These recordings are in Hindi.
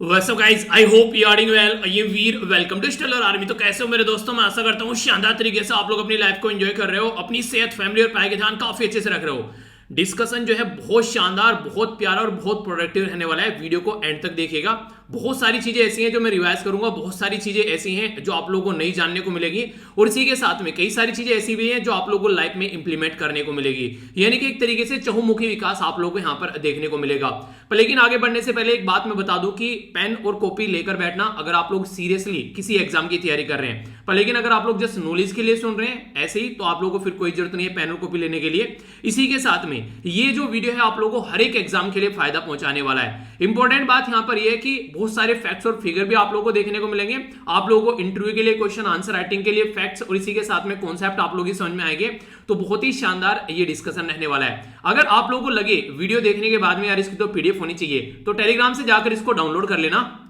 What's up guys, I hope you are doing well। ये वीर वेलकम टू स्टेलर आर्मी। तो कैसे हो मेरे दोस्तों, मैं आशा करता हूँ शानदार तरीके से आप लोग अपनी लाइफ को एंजॉय कर रहे हो, अपनी सेहत, फैमिली और पढ़ाई का ध्यान काफी अच्छे से रख रहे हो। डिस्कशन जो है बहुत शानदार, बहुत प्यारा और बहुत प्रोडक्टिव रहने वाला है। वीडियो को एंड तक देखिएगा। बहुत सारी चीजें ऐसी हैं जो मैं रिवाइज करूंगा, बहुत सारी चीजें ऐसी हैं जो आप लोगों को नहीं जानने को मिलेगी, और इसी के साथ में कई सारी चीजें ऐसी भी हैं जो आप लोगों को लाइफ में इंप्लीमेंट करने को मिलेगी। यानी कि एक तरीके से चहुमुखी विकास आप लोगों को यहाँ पर देखने को मिलेगा। पर लेकिन आगे बढ़ने से पहले एक बात मैं बता दूं कि पेन और कॉपी लेकर बैठना अगर आप लोग सीरियसली किसी एग्जाम की तैयारी कर रहे हैं। पर लेकिन अगर आप लोग जस्ट नॉलेज के लिए सुन रहे हैं ऐसे ही, तो आप लोगों को फिर कोई जरूरत नहीं है पेन और कॉपी लेने के लिए। इसी के साथ में ये जो वीडियो है आप लोगों को हर एक एग्जाम के लिए फायदा पहुंचाने वाला है। इंपॉर्टेंट बात यहां पर यह है कि बहुत सारे फैक्ट्स और फिगर भी आप लोगों को देखने को मिलेंगे। आप लोगों को इंटरव्यू के लिए क्वेश्चन आंसर राइटिंग के लिए फैक्ट्स और इसी के साथ में कॉन्सेप्ट आप लोगों की समझ में आएंगे। तो बहुत ही शानदार ये डिस्कशन रहने वाला है। अगर आप लोगों को लगे वीडियो देखने के बाद में यार इसकी तो पीडीएफ होनी चाहिए, तो टेलीग्राम से जाकर इसको डाउनलोड कर लेना।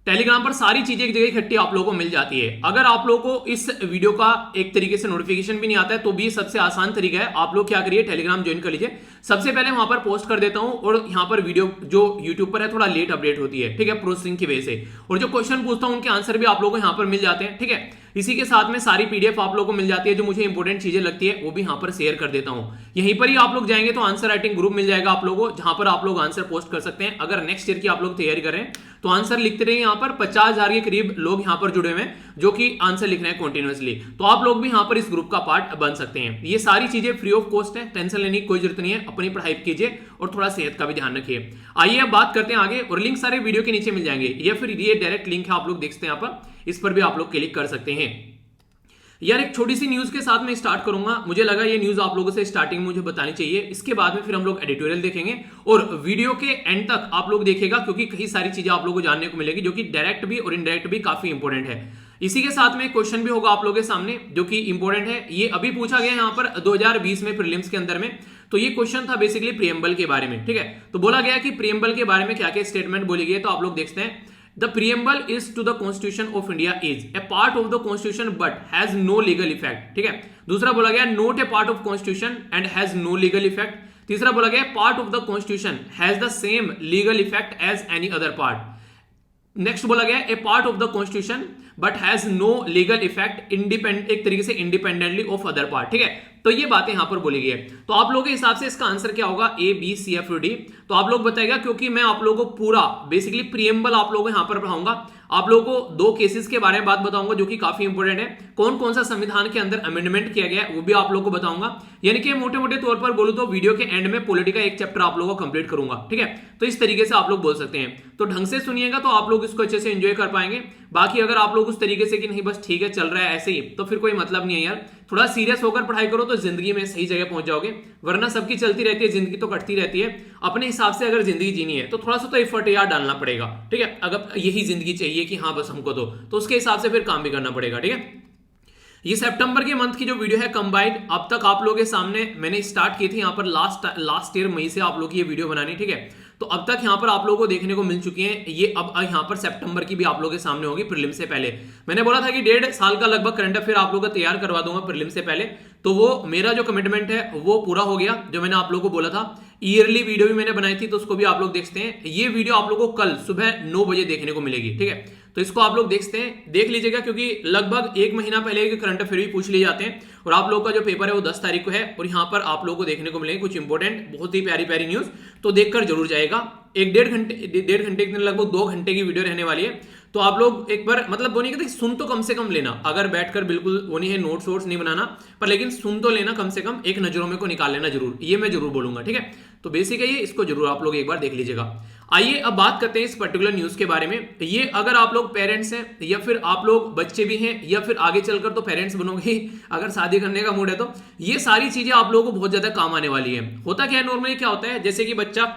टेलीग्राम पर सारी चीजें एक जगह इकट्ठी आप लोगों को मिल जाती है। अगर आप लोगों को इस वीडियो का एक तरीके से नोटिफिकेशन भी नहीं आता है तो भी सबसे आसान तरीका है, आप लोग क्या करिए टेलीग्राम ज्वाइन कर लीजिए। सबसे पहले वहां पर पोस्ट कर देता हूं, और यहां पर वीडियो जो यूट्यूब पर है थोड़ा लेट अपडेट होती है, ठीक है, प्रोसेसिंग की वजह से। और जो क्वेश्चन पूछता हूं उनके आंसर भी आप लोगों को यहां पर मिल जाते हैं, ठीक है। इसी के साथ में सारी पीडीएफ आप लोगों को मिल जाती है, जो मुझे इंपॉर्टेंट चीजें लगती है वो भी यहां पर शेयर कर देता हूं। यहीं पर ही आप लोग जाएंगे तो आंसर राइटिंग ग्रुप मिल जाएगा आप लोगों को, जहां पर आप लोग आंसर पोस्ट कर सकते हैं। अगर नेक्स्ट ईयर की आप लोग तैयारी करें तो आंसर लिखते रहिए। यहाँ पर 50,000 के करीब लोग यहाँ पर जुड़े हुए हैं जो कि आंसर लिख रहे हैं कंटिन्यूअसली। तो आप लोग भी यहाँ पर इस ग्रुप का पार्ट बन सकते हैं। ये सारी चीजें फ्री ऑफ कॉस्ट है, टेंशन लेने की कोई जरूरत नहीं है। अपनी पढ़ाई कीजिए और थोड़ा सेहत का भी ध्यान रखिए। आइए अब बात करते हैं आगे, और लिंक सारे वीडियो के नीचे मिल जाएंगे, या फिर ये डायरेक्ट लिंक है आप लोग देख सकते हैं यहाँ पर, इस पर भी आप लोग क्लिक कर सकते हैं। यार एक छोटी सी न्यूज के साथ में स्टार्ट करूंगा। मुझे लगा ये न्यूज आप लोगों से स्टार्टिंग में मुझे बतानी चाहिए। इसके बाद में फिर हम लोग एडिटोरियल देखेंगे, और वीडियो के एंड तक आप लोग देखेगा क्योंकि कई सारी चीजें आप लोगों को जानने को मिलेगी जो कि डायरेक्ट भी और इनडायरेक्ट भी काफी इंपॉर्टेंट है। इसी के साथ में क्वेश्चन भी होगा आप लोगों के सामने जो कि इंपॉर्टेंट है। ये अभी पूछा गया यहाँ पर 2020 में प्रीलिम्स के अंदर में। तो ये क्वेश्चन था बेसिकली प्रीएम्बल के बारे में, ठीक है। तो बोला गया कि प्रीएम्बल के बारे में क्या क्या स्टेटमेंट बोली गई है, तो आप लोग देखते हैं। The preamble is to the Constitution of India is a part of the Constitution but has no legal effect, ठीक है। दूसरा बोला गया not a part of Constitution and has no legal effect। तीसरा बोला गया part of the Constitution has the same legal effect as any other part। Next बोला गया a part of the constitution but has no legal effect independent, एक तरीके से इंडिपेंडेंटली ऑफ अदर पार्ट, ठीक है। तो ये बातें यहां पर बोली गई है। तो आप लोगों के हिसाब से इसका आंसर क्या होगा, A B C F D. तो आप लोग बताएगा, क्योंकि मैं आप लोगों को पूरा बेसिकली प्रीएम्बल आप लोगों को यहां पर पढ़ाऊंगा। आप लोगों को दो केसेस के बारे में बात बताऊंगा जो कि काफी इंपॉर्टेंट है। कौन कौन सा संविधान के अंदर अमेंडमेंट किया गया है वो भी आप लोगों को बताऊंगा। यानी कि मोटे मोटे तौर पर बोलूं तो वीडियो के एंड में पॉलिटी का एक चैप्टर आप लोगों को कंप्लीट करूंगा, ठीक है। तो इस तरीके से आप लोग बोल सकते हैं। तो ढंग से सुनिएगा तो आप लोग इसको अच्छे से एंजॉय कर पाएंगे। बाकी अगर आप लोग उस तरीके से कि नहीं बस ठीक है चल रहा है ऐसे ही, तो फिर कोई मतलब नहीं है यार। थोड़ा सीरियस होकर पढ़ाई करो तो जिंदगी में सही जगह पहुंच जाओगे, वरना सबकी चलती रहती है, जिंदगी तो कटती रहती है। अपने हिसाब से अगर जिंदगी जीनी है तो थोड़ा सा तो एफर्ट यार डालना पड़ेगा, ठीक है। अगर यही जिंदगी चाहिए कि हाँ बस हमको तो उसके हिसाब से फिर काम भी करना पड़ेगा, ठीक है। ये सितंबर के मंथ की जो वीडियो है कंबाइंड, अब तक आप लोगों के सामने मैंने स्टार्ट की थी यहाँ पर लास्ट ईयर मई से आप लोग की ये वीडियो बनानी, ठीक है। तो अब तक यहाँ पर आप लोगों को देखने को मिल चुकी हैं। ये अब यहाँ पर सितंबर की भी आप लोगों के सामने होगी प्रीलिम से पहले। मैंने बोला था कि 1.5 साल का लगभग करंट अफेयर आप लोगों को तैयार करवा दूंगा प्रीलिम से पहले। तो वो मेरा जो कमिटमेंट है वो पूरा हो गया, जो मैंने आप लोगों को बोला था। ईयरली वीडियो भी मैंने बनाई थी, तो उसको भी आप लोग देखते हैं। ये वीडियो आप लोगों को कल सुबह 9 बजे देखने को मिलेगी, ठीक है। तो इसको आप लोग देखते हैं, देख लीजिएगा, क्योंकि लगभग 1 महीना पहले के करंट अफेयर भी पूछ लिए जाते हैं। और आप लोगों का जो पेपर है वो 10 तारीख को है, और यहाँ पर आप लोगों को देखने को मिलेंगे कुछ इंपॉर्टेंट बहुत ही प्यारी प्यारी न्यूज। तो देखकर जरूर जाएगा। 1-1.5 घंटे के लगभग 2 घंटे की वीडियो रहने वाली है। तो आप लोग एक बार मतलब वो नहीं कहते सुन तो कम से कम लेना, अगर बैठकर बिल्कुल वो नहीं है नोट्स वोट्स नहीं बनाना, पर लेकिन सुन तो लेना कम से कम, एक नजरों में को निकाल लेना जरूर, ये मैं जरूर बोलूंगा, ठीक है। तो बेसिक है ये, इसको जरूर आप लोग एक बार देख लीजिएगा। आइए अब बात करते हैं इस पर्टिकुलर न्यूज के बारे में। ये अगर आप लोग पेरेंट्स हैं या फिर आप लोग बच्चे भी हैं या फिर आगे चलकर तो पेरेंट्स बनोगे, अगर शादी करने का मूड है तो ये सारी चीजें आप लोगों को बहुत ज्यादा काम आने वाली है। होता क्या है, नॉर्मली क्या होता है, जैसे कि बच्चा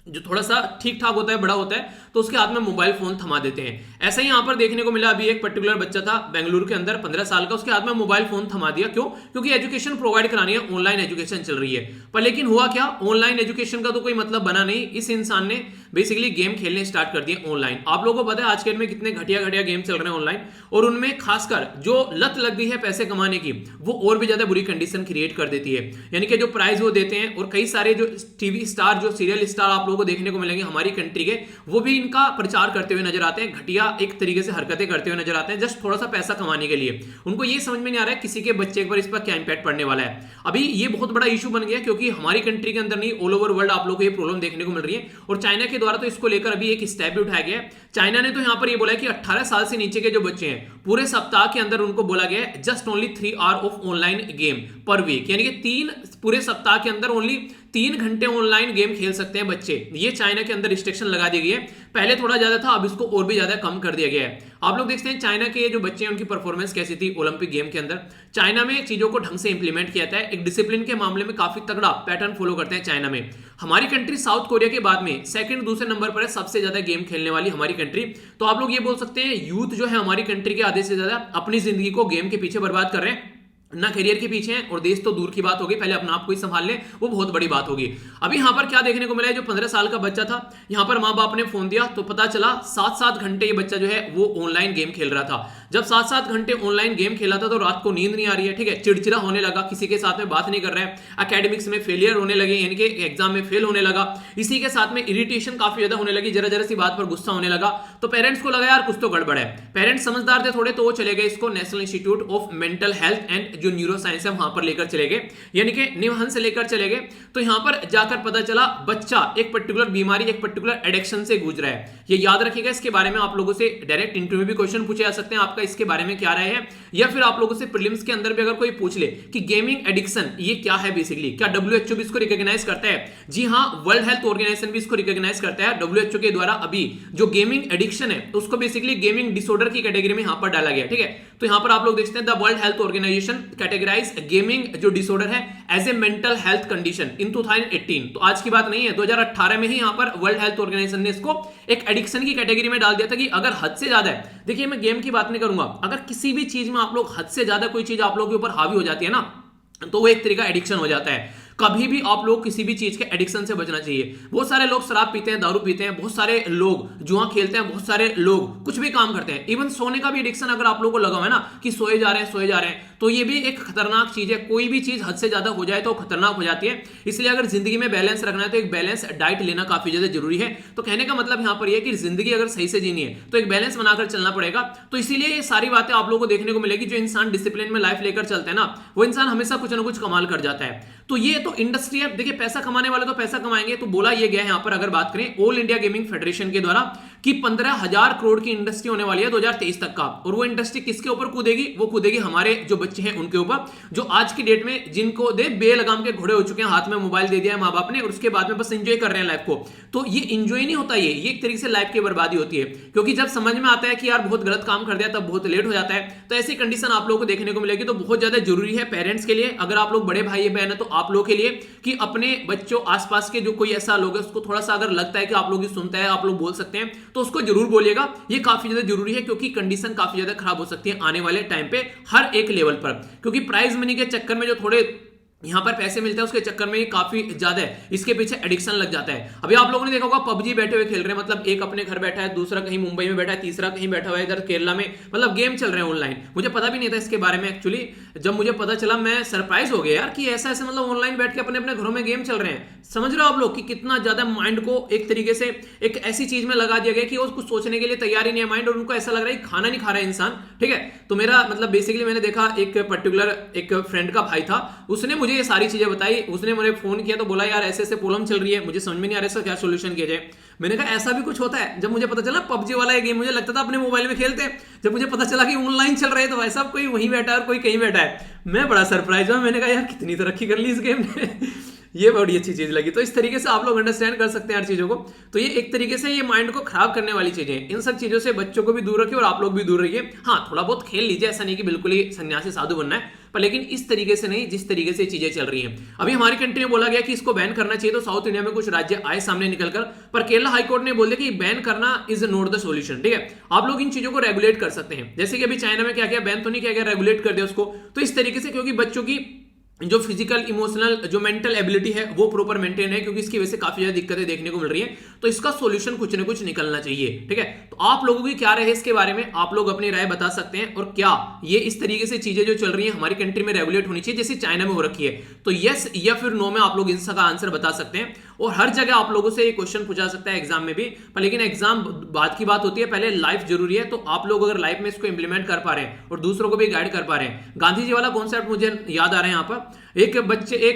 जो थोड़ा सा ठीक ठाक होता है, बड़ा होता है, तो उसके हाथ में मोबाइल फोन थमा देते हैं। ऐसा ही यहां पर देखने को मिला। अभी एक पर्टिकुलर बच्चा था बेंगलुरु के अंदर 15 साल का, उसके हाथ में मोबाइल फोन थमा दिया। क्यों? क्योंकि एजुकेशन प्रोवाइड करानी है, ऑनलाइन एजुकेशन चल रही है। पर लेकिन हुआ क्या, ऑनलाइन एजुकेशन का तो कोई मतलब बना नहीं। इस इंसान ने बेसिकली गेम खेलने स्टार्ट कर दिए ऑनलाइन। आप लोगों को पता है आज के डेट में कितने घटिया घटिया गेम चल रहे हैं ऑनलाइन, और उनमें खासकर जो लत लग गई है पैसे कमाने की, वो और भी ज्यादा बुरी कंडीशन क्रिएट कर देती है। यानी कि जो प्राइज वो देते हैं, और कई सारे जो टीवी स्टार, जो सीरियल स्टार आप लोगों को देखने को मिलेंगे हमारी कंट्री के, वो भी इनका प्रचार करते हुए नजर आते हैं, घटिया एक तरीके से हरकतें करते हुए नजर आते हैं, जस्ट थोड़ा सा पैसा कमाने के लिए। उनको ये समझ में नहीं आ रहा है किसी के बच्चे पर इस पर क्या इंपैक्ट पड़ने वाला है। अभी ये बहुत बड़ा इशू बन गया, क्योंकि हमारी कंट्री के अंदर नहीं, ऑल ओवर वर्ल्ड आप लोगों को ये प्रॉब्लम देखने को मिल रही है, और चाइना के द्वारा तो इसको लेकर अभी एक स्टेप भी उठाया गया है। चाइना ने तो यहां पर ये बोला है कि 18 साल से नीचे के जो बच्चे हैं, पूरे सप्ताह के अंदर उनको बोला गया है just only 3 hour of online game per week, यानी कि पूरे सप्ताह के अंदर ओनली 3 घंटे ऑनलाइन गेम खेल सकते हैं बच्चे। ये चाइना के अंदर रिस्ट्रिक्शन लगा दी गई है। पहले थोड़ा ज्यादा था, अब इसको और भी ज्यादा कम कर दिया गया है। आप लोग देखते हैं चाइना के जो बच्चे हैं उनकी परफॉर्मेंस कैसी थी ओलंपिक गेम के अंदर। चाइना में चीजों को ढंग से इंप्लीमेंट किया जाता है, एक डिसिप्लिन के मामले में काफी तगड़ा पैटर्न फॉलो करते हैं चाइना में। हमारी कंट्री साउथ कोरिया के बाद में सेकंड दूसरे नंबर पर है सबसे ज्यादा गेम खेलने वाली हमारी कंट्री। तो आप लोग ये बोल सकते हैं यूथ जो है हमारी कंट्री के आधे से ज्यादा अपनी जिंदगी को गेम के पीछे बर्बाद कर रहे हैं, ना करियर के पीछे हैं, और देश तो दूर की बात होगी, पहले अपना आप को ही संभाल ले, वो बहुत बड़ी बात होगी। अभी यहां पर क्या देखने को मिला है, जो 15 साल का बच्चा था, यहां पर मां बाप ने फोन दिया तो पता चला 7-7 घंटे ये बच्चा जो है वो ऑनलाइन गेम खेल रहा था। जब 7-7 घंटे ऑनलाइन गेम खेला था तो रात को नींद नहीं आ रही है, ठीक है, चिड़चिड़ा होने लगा, किसी के साथ में बात नहीं कर रहा है, एकेडमिक्स में फेलियर होने लगे, यानी कि एग्जाम में फेल होने लगा, इसी के साथ में इरिटेशन काफी ज्यादा होने लगी, जरा जरा सी बात पर गुस्सा होने लगा। तो पेरेंट्स को लगा यार कुछ तो गड़बड़ है। पेरेंट्स समझदार थे थोड़े, तो वो चले गए इसको national institute of mental health and जो न्यूरो साइंस है वहां पर लेकर चले गए, यानी कि निमहंस लेकर चले गए। तो यहां पर जाकर पता चला बच्चा एक पर्टिकुलर बीमारी, एक पर्टिकुलर एडिक्शन से गुजर रहा है। ये याद रखिएगा, इसके बारे में आप लोगों से डायरेक्ट इंटरव्यू में भी क्वेश्चन पूछे जा सकते हैं, आपका इसके बारे में क्या राय है, या फिर आप लोगों से प्रीलिम्स के अंदर भी अगर कोई पूछ ले कि गेमिंग एडिक्शन ये क्या है, बेसिकली क्या WHO भी इसको रिकॉग्नाइज करता है? जी हां, वर्ल्ड हेल्थ ऑर्गेनाइजेशन भी इसको रिकॉग्नाइज करता है। WHO के द्वारा अभी जो गेमिंग एडिक्शन है उसको बेसिकली गेमिंग डिसऑर्डर की कैटेगरी में यहां पर डाला गया, ठीक है। तो यहां पर आप लोग देखते हैं the World Health Organization categorize gaming जो डिसऑर्डर है as a mental health condition in 2018। तो आज की बात नहीं है, 2018 में ही यहां पर वर्ल्ड हेल्थ ऑर्गेनाइजेशन ने इसको एक एडिक्शन की कैटेगरी में डाल दिया था कि अगर हद से ज्यादा है, देखिए मैं गेम की बात नहीं करूंगा, अगर किसी भी चीज में आप लोग हद से ज्यादा कोई चीज आप लोगों के ऊपर हावी हो जाती है ना, तो वो एक तरीका एडिक्शन हो जाता है। कभी भी आप लोग किसी भी चीज के एडिक्शन से बचना चाहिए। बहुत सारे लोग शराब पीते हैं, दारू पीते हैं, बहुत सारे लोग जुआ खेलते हैं, बहुत सारे लोग कुछ भी काम करते हैं, इवन सोने का भी एडिक्शन अगर आप लोगों को लगा है ना कि सोए जा रहे हैं, तो ये भी एक खतरनाक चीज है। कोई भी चीज हद से ज्यादा हो जाए तो खतरनाक हो जाती है। इसलिए अगर जिंदगी में बैलेंस रखना है तो एक बैलेंस डाइट लेना काफी ज्यादा जरूरी है। तो कहने का मतलब यहां पर यह कि जिंदगी अगर सही से जीनी है तो एक बैलेंस बनाकर चलना पड़ेगा। तो इसीलिए ये सारी बातें आप लोगों को देखने को मिलेगी। जो इंसान डिसिप्लिन में लाइफ लेकर चलता है ना, वो इंसान हमेशा कुछ ना कुछ कमाल कर जाता है। तो ये तो इंडस्ट्री है, देखिए पैसा कमाने वाले तो पैसा कमाएंगे। तो बोला ये गया है यहां पर, अगर बात करें ऑल इंडिया गेमिंग फेडरेशन के द्वारा, कि 15,000 करोड़ की इंडस्ट्री होने वाली है 2023 तक का। और वो इंडस्ट्री किसके ऊपर कूदेगी? वो कूदेगी हमारे जो बच्चे हैं उनके ऊपर, जो आज की डेट में जिनको दे बेलगाम के घोड़े हो चुके हैं, हाथ में मोबाइल दे दिया है मां बाप ने और उसके बाद में बस एंजॉय कर रहे हैं लाइफ को। तो ये एंजॉय नहीं होता, ये एक तरीके से लाइफ की बर्बादी होती है। क्योंकि जब समझ में आता है कि यार बहुत गलत काम कर दिया तब बहुत लेट हो जाता है। तो ऐसी कंडीशन आप लोगों को देखने को मिलेगी। तो बहुत ज्यादा जरूरी है पेरेंट्स के लिए, अगर आप लोग बड़े भाई बहन है तो आप लोग के लिए, कि अपने बच्चों आसपास के जो कोई ऐसा लोग है उसको थोड़ा सा अगर लगता है कि आप लोग ही सुनता है, आप लोग बोल सकते हैं, तो उसको जरूर बोलिएगा। ये काफी ज्यादा जरूरी है, क्योंकि कंडीशन काफी ज्यादा खराब हो सकती है आने वाले टाइम पे हर एक लेवल पर। क्योंकि प्राइज मनी के चक्कर में जो थोड़े यहां पर पैसे मिलते हैं उसके चक्कर में काफी ज्यादा है, इसके पीछे एडिक्शन लग जाता है। अभी आप लोगों ने देखा होगा पबजी बैठे हुए खेल रहे हैं, मतलब एक अपने घर बैठा है, दूसरा कहीं मुंबई में बैठा है, तीसरा कहीं बैठा हुआ है इधर केरला में, मतलब गेम चल रहे हैं ऑनलाइन। मुझे पता भी नहीं था इसके बारे में एक्चुअली, जब मुझे पता चला मैं सरप्राइज हो गया यार कि ऐसा ऐसे मतलब ऑनलाइन बैठ के अपने अपने घरों में गेम चल रहे हैं। समझ रहे हो आप लोग कि कितना ज्यादा माइंड को एक तरीके से एक ऐसी चीज में लगा दिया गया कि वो कुछ सोचने के लिए तैयार ही नहीं है माइंड, और उनको ऐसा लग रहा है खाना नहीं खा रहा है इंसान, ठीक है। तो मेरा मतलब बेसिकली मैंने देखा एक पर्टिकुलर एक फ्रेंड का भाई था, उसने मुझे ये सारी चीजें बताई। उसने मुझे फोन किया तो बोला यार ऐसे ऐसे प्रॉब्लम चल रही है, मुझे समझ में नहीं आ रहा इसका क्या सोल्यूशन किया जाए। मैंने कहा ऐसा भी कुछ होता है। जब मुझे पता चला पबजी वाला ये गेम, मुझे लगता था अपने मोबाइल में खेलते हैं, जब मुझे पता चला कि ऑनलाइन चल रहा है तो भाई साहब कोई वहीं बैठा है और कोई कहीं बैठा है। मैं बड़ा सरप्राइज हुआ, मैंने कहा यार कितनी तरक्की कर ली इस गेम ने। ये बड़ी अच्छी चीज लगी। तो इस तरीके से आप लोग अंडरस्टैंड कर सकते हैं हर चीजों को। तो ये एक तरीके से ये माइंड को खराब करने वाली चीजें हैं। इन सब चीजों से बच्चों को भी दूर रखिए और आप लोग भी दूर रहिए। हाँ, थोड़ा बहुत खेल लीजिए, ऐसा नहीं कि बिल्कुल ही सन्यासी साधु बनना है, पर लेकिन इस तरीके से नहीं जिस तरीके से चीजें चल रही हैं। अभी हमारी कंट्री में बोला गया कि इसको बैन करना चाहिए, तो साउथ इंडिया में कुछ राज्य आए सामने निकलकर, पर केरला हाईकोर्ट ने बोल दिया कि बैन करना इज नॉट द सॉल्यूशन, ठीक है। आप लोग इन चीजों को रेगुलेट कर सकते हैं, जैसे कि अभी चाइना में क्या किया, बैन तो नहीं किया गया, रेगुलेट कर दिया उसको। तो इस तरीके से, क्योंकि बच्चों की जो फिजिकल इमोशनल जो मेंटल एबिलिटी है वो प्रॉपर मेंटेन है, क्योंकि इसकी वजह से काफी ज्यादा दिक्कतें देखने को मिल रही है। तो इसका सॉल्यूशन कुछ ना कुछ निकलना चाहिए, ठीक है। तो आप लोगों की क्या राय है इसके बारे में, आप लोग अपनी राय बता सकते हैं। और क्या ये इस तरीके से चीजें जो चल रही है हमारी कंट्री में रेगुलेट होनी चाहिए जैसे चाइना में हो रखी है? तो यस या फिर नो में आप लोग इसका आंसर बता सकते हैं। और हर जगह आप लोगों से ये क्वेश्चन पूछा सकता है एग्जाम में भी, पर लेकिन एग्जाम बाद की बात होती है, पहले लाइफ जरूरी है। तो आप लोग अगर लाइफ में इसको इंप्लीमेंट कर पा रहे हैं और दूसरों को भी गाइड कर पा रहे हैं, गांधी जी वाला कॉन्सेप्ट मुझे याद आ रहा है यहाँ पर। एक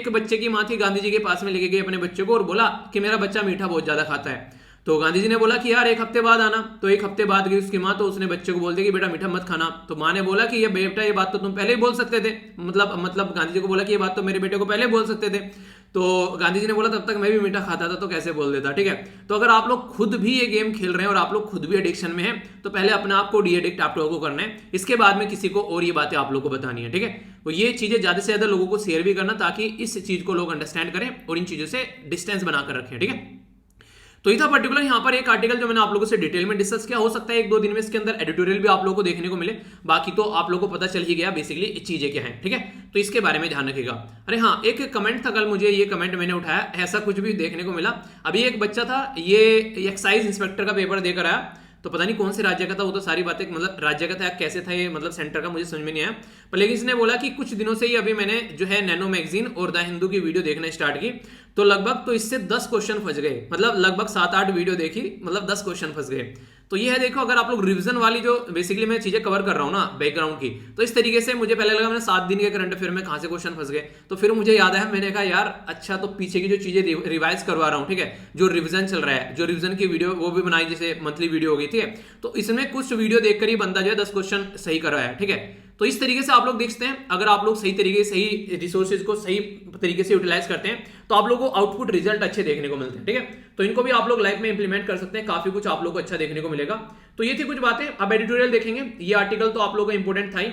बच्चे की मां थी, गांधी जी के पास में लेके गई अपने बच्चे को और बोला कि मेरा बच्चा मीठा बहुत ज्यादा खाता है। तो गांधी जी ने बोला कि यार एक हफ्ते बाद आना। तो एक हफ्ते बाद गई उसकी मां, तो उसने बच्चे को बोल दिया कि बेटा मीठा मत खाना। तो मां ने बोला कि ये बेटा ये बात तो तुम पहले ही बोल सकते थे, मतलब गांधी जी को बोला कि ये बात तो मेरे बेटे को पहले बोल सकते थे। तो गांधी जी ने बोला तब तक मैं भी मीठा खाता था तो कैसे बोल देता, ठीक है। तो अगर आप लोग खुद भी ये गेम खेल रहे हैं और आप लोग खुद भी एडिक्शन में हैं, तो पहले अपने आप को डी एडिक्ट आप लोगों को करना है, इसके बाद में किसी को और ये बातें आप लोगों को बतानी है, ठीक है। तो ये चीजें ज्यादा से ज्यादा लोगों को शेयर भी करना, ताकि इस चीज को लोग अंडरस्टैंड करें और इन चीजों से डिस्टेंस बनाकर रखें, ठीक है। तो ये था पर्टिकुलर यहाँ पर एक आर्टिकल जो मैंने आप लोगों से डिटेल में डिस्कस किया। हो सकता है एक दो दिन में इसके अंदर एडिटोरियल भी आप लोगों को देखने को मिले, बाकी तो आप लोगों को पता चल ही गया बेसिकली चीजें क्या हैं, ठीक है। तो इसके बारे में ध्यान रखिएगा। अरे हाँ, एक कमेंट था कल, मुझे ये कमेंट मैंने उठाया, ऐसा कुछ भी देखने को मिला। अभी एक बच्चा था, ये एक्साइज इंस्पेक्टर का पेपर देकर आया, तो पता नहीं कौन से राज्य का था, वो तो सारी बातें मतलब राज्य का था कैसे था ये, मतलब सेंटर का मुझे समझ में नहीं आया। पर लेकिन इसने बोला कि कुछ दिनों से ही अभी मैंने जो है नैनो मैगजीन और द हिंदू की वीडियो देखना स्टार्ट की, तो लगभग तो इससे 10 क्वेश्चन फंस गए, मतलब लगभग 7-8 वीडियो देखी, मतलब 10 क्वेश्चन फंस गए। तो ये है, देखो अगर आप लोग रिवीजन वाली जो बेसिकली मैं चीजें कवर कर रहा हूँ ना बैकग्राउंड की, तो इस तरीके से मुझे पहले लगा मैंने 7 दिन के करंट अफेयर में कहां से क्वेश्चन फंस गए। तो फिर मुझे याद आया, मैंने कहा यार अच्छा, तो पीछे की जो चीजें रिवाइज करवा रहा हूँ, ठीक है, जो रिवीजन चल रहा है, जो रिवीजन की वीडियो वो भी बनाई, जैसे मंथली वीडियो हो गई थी, तो इसमें कुछ वीडियो देखकर ही बंदा जो है 10 क्वेश्चन सही कर रहा है, ठीक है। तो इस तरीके से आप लोग देखते हैं, अगर आप लोग सही तरीके से सही रिसोर्सेज को सही तरीके से यूटिलाइज करते हैं, तो आप लोगों को आउटपुट रिजल्ट अच्छे देखने को मिलते हैं, ठीक है। तो इनको भी आप लोग लाइफ में इंप्लीमेंट कर सकते हैं, काफी कुछ आप लोग को अच्छा देखने को मिलेगा। तो ये थी कुछ बातें। अब एडिटोरियल देखेंगे, ये आर्टिकल तो आप लोगों को इंपोर्टेंट था ही,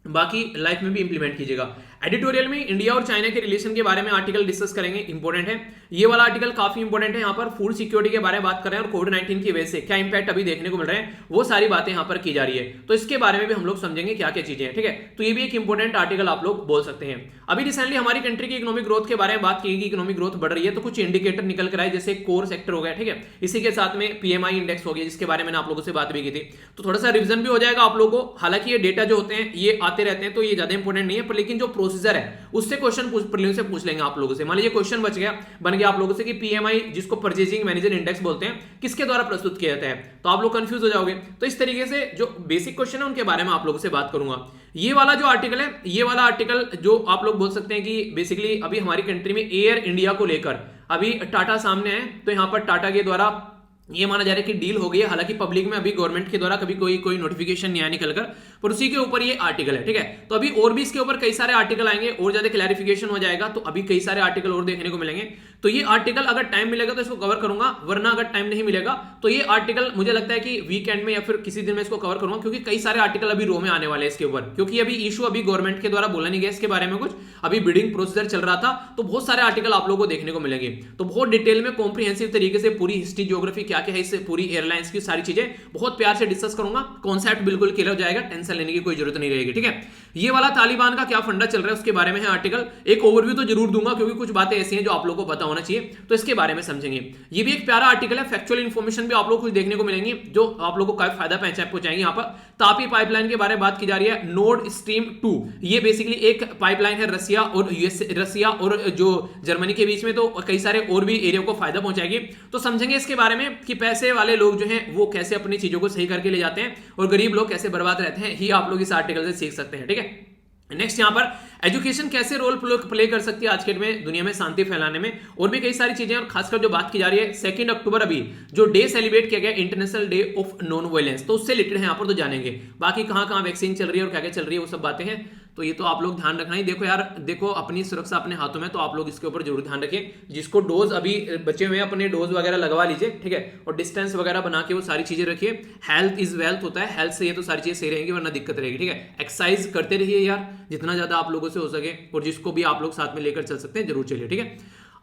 बाकी लाइफ में भी इंप्लीमेंट कीजिएगा। एडिटोरियल में इंडिया और चाइना के रिलेशन के बारे में आर्टिकल डिस्कस करेंगे, इंपॉर्टेंट है ये वाला आर्टिकल, काफी इंपॉर्टेंट है। यहाँ पर फूड सिक्योरिटी के बारे में बात कर रहे हैं और कोविड-19 की वजह से क्या इंपैक्ट अभी देखने को मिल रहे हैं, वो सारी बातें यहाँ पर की जा रही है। तो इसके बारे में भी हम लोग समझेंगे क्या क्या चीजें हैं, ठीक है। तो ये भी एक इंपॉर्टेंट आर्टिकल आप लोग बोल सकते हैं। अभी रिसेंटली हमारी कंट्री की इकोनॉमिक ग्रोथ के बारे में बात की, इकोनॉमिक ग्रोथ बढ़ रही है, तो कुछ इंडिकेटर निकल कर आए, जैसे कोर सेक्टर हो गया, ठीक है। इसी के साथ में पीएमआई इंडेक्स हो गया, जिसके बारे में आप लोगों से बात भी की थी। तो थोड़ा सा रिविजन भी हो जाएगा आप लोगों को। हालांकि ये डेटा जो होते हैं ये आते रहते हैं, तो ये ज्यादा इंपॉर्टेंट नहीं है, पर लेकिन जो प्रोसीजर है उससे क्वेश्चन प्रीलिम्स से पूछ लेंगे आप लोगों से। मान लीजिए क्वेश्चन बच गया, बन गया आप लोगों से कि पीएमआई, जिसको परचेजिंग मैनेजर इंडेक्स बोलते हैं, किसके द्वारा प्रस्तुत किया जाता है, तो आप लोग कंफ्यूज हो जाओगे। तो इस तरीके से जो बेसिक क्वेश्चन है उनके बारे में आप लोगों से बात करूंगा। ये वाला जो आर्टिकल है, ये वाला आर्टिकल जो आप लोग बोल सकते हैं कि बेसिकली अभी हमारी कंट्री में एयर इंडिया को लेकर अभी टाटा सामने है, तो यहां पर टाटा के द्वारा ये माना जा रहा है कि डील हो गई है। हालांकि पब्लिक में अभी गवर्नमेंट के द्वारा कभी कोई नोटिफिकेशन नहीं आया निकलकर, पर उसी के ऊपर ये आर्टिकल है, ठीक है। तो अभी और भी इसके ऊपर कई सारे आर्टिकल आएंगे और ज्यादा क्लैरिफिकेशन हो जाएगा, तो अभी कई सारे आर्टिकल और देखने को मिलेंगे। तो ये आर्टिकल अगर टाइम मिलेगा तो इसको कवर करूंगा, वरना अगर टाइम नहीं मिलेगा तो ये आर्टिकल मुझे लगता है कि वीकेंड में या फिर किसी दिन में इसको कवर करूंगा, क्योंकि कई सारे आर्टिकल अभी रो में आने वाले हैं इसके ऊपर, क्योंकि अभी इशू अभी गवर्नमेंट के द्वारा बोला नहीं गया इसके बारे में कुछ, अभी बिडिंग प्रोसीजर चल रहा था, तो बहुत सारे आर्टिकल आप लोगों को देखने को मिलेंगे। तो बहुत डिटेल में कॉम्प्रिहेंसिव तरीके से पूरी हिस्ट्री ज्योग्राफी क्या क्या है, इससे पूरी एयरलाइंस की सारी चीजें बहुत प्यार से डिस्कस करूंगा। कॉन्सेप्ट बिल्कुल क्लियर हो जाएगा, टेंशन लेने की कोई जरूरत नहीं रहेगी, ठीक है। ये वाला तालिबान का क्या फंडा चल रहा है उसके बारे में है आर्टिकल, एक ओवरव्यू तो जरूर दूंगा, क्योंकि कुछ बातें ऐसी हैं जो आप लोगों को पता होना चाहिए, तो इसके बारे में समझेंगे। ये भी एक प्यारा आर्टिकल है, फैक्चुअल इन्फॉर्मेशन भी आप लोग कुछ देखने को मिलेंगी जो आप लोगों को काफी फायदा पहुंचाएंगे। यहाँ पर तापी पाइपलाइन के बारे में बात की जा रही है, नॉर्ड स्ट्रीम 2, ये बेसिकली एक पाइपलाइन है रसिया और जो जर्मनी के बीच में, तो कई सारे और भी एरिया को फायदा पहुंचाएगी। तो समझेंगे इसके बारे में कि पैसे वाले लोग जो हैं वो कैसे अपनी चीजों को सही करके ले जाते हैं और गरीब लोग कैसे बर्बाद रहते हैं, ये आप लोग इस आर्टिकल से सीख सकते हैं, ठीक है। नेक्स्ट यहाँ पर एजुकेशन कैसे रोल प्ले कर सकती है आज के में दुनिया में शांति फैलाने में, और भी कई सारी चीजें, और खासकर जो बात की जा रही है 2 अक्टूबर अभी जो डे सेलिब्रेट किया गया, international day of non violence, तो उससे रिलेटेड है यहाँ पर, तो जानेंगे। बाकी कहाँ कहाँ वैक्सीन चल रही है और क्या क्या चल रही है वो सब बातें हैं, तो ये तो आप लोग ध्यान रखना ही। देखो यार, देखो अपनी सुरक्षा अपने हाथों में, तो आप लोग इसके ऊपर जरूर ध्यान रखिए। जिसको डोज अभी बचे हुए हैं अपने डोज वगैरह लगवा लीजिए, ठीक है, और डिस्टेंस वगैरह बना के वो सारी चीजें रखिए। हेल्थ इज वेल्थ होता है, हेल्थ से ये तो सारी चीजें सही रहेंगी, वरना दिक्कत रहेगी, ठीक है। एक्सरसाइज करते रहिए यार जितना ज्यादा आप लोगों से हो सके, और जिसको भी आप लोग साथ में लेकर चल सकते हैं जरूर चलिए, ठीक है।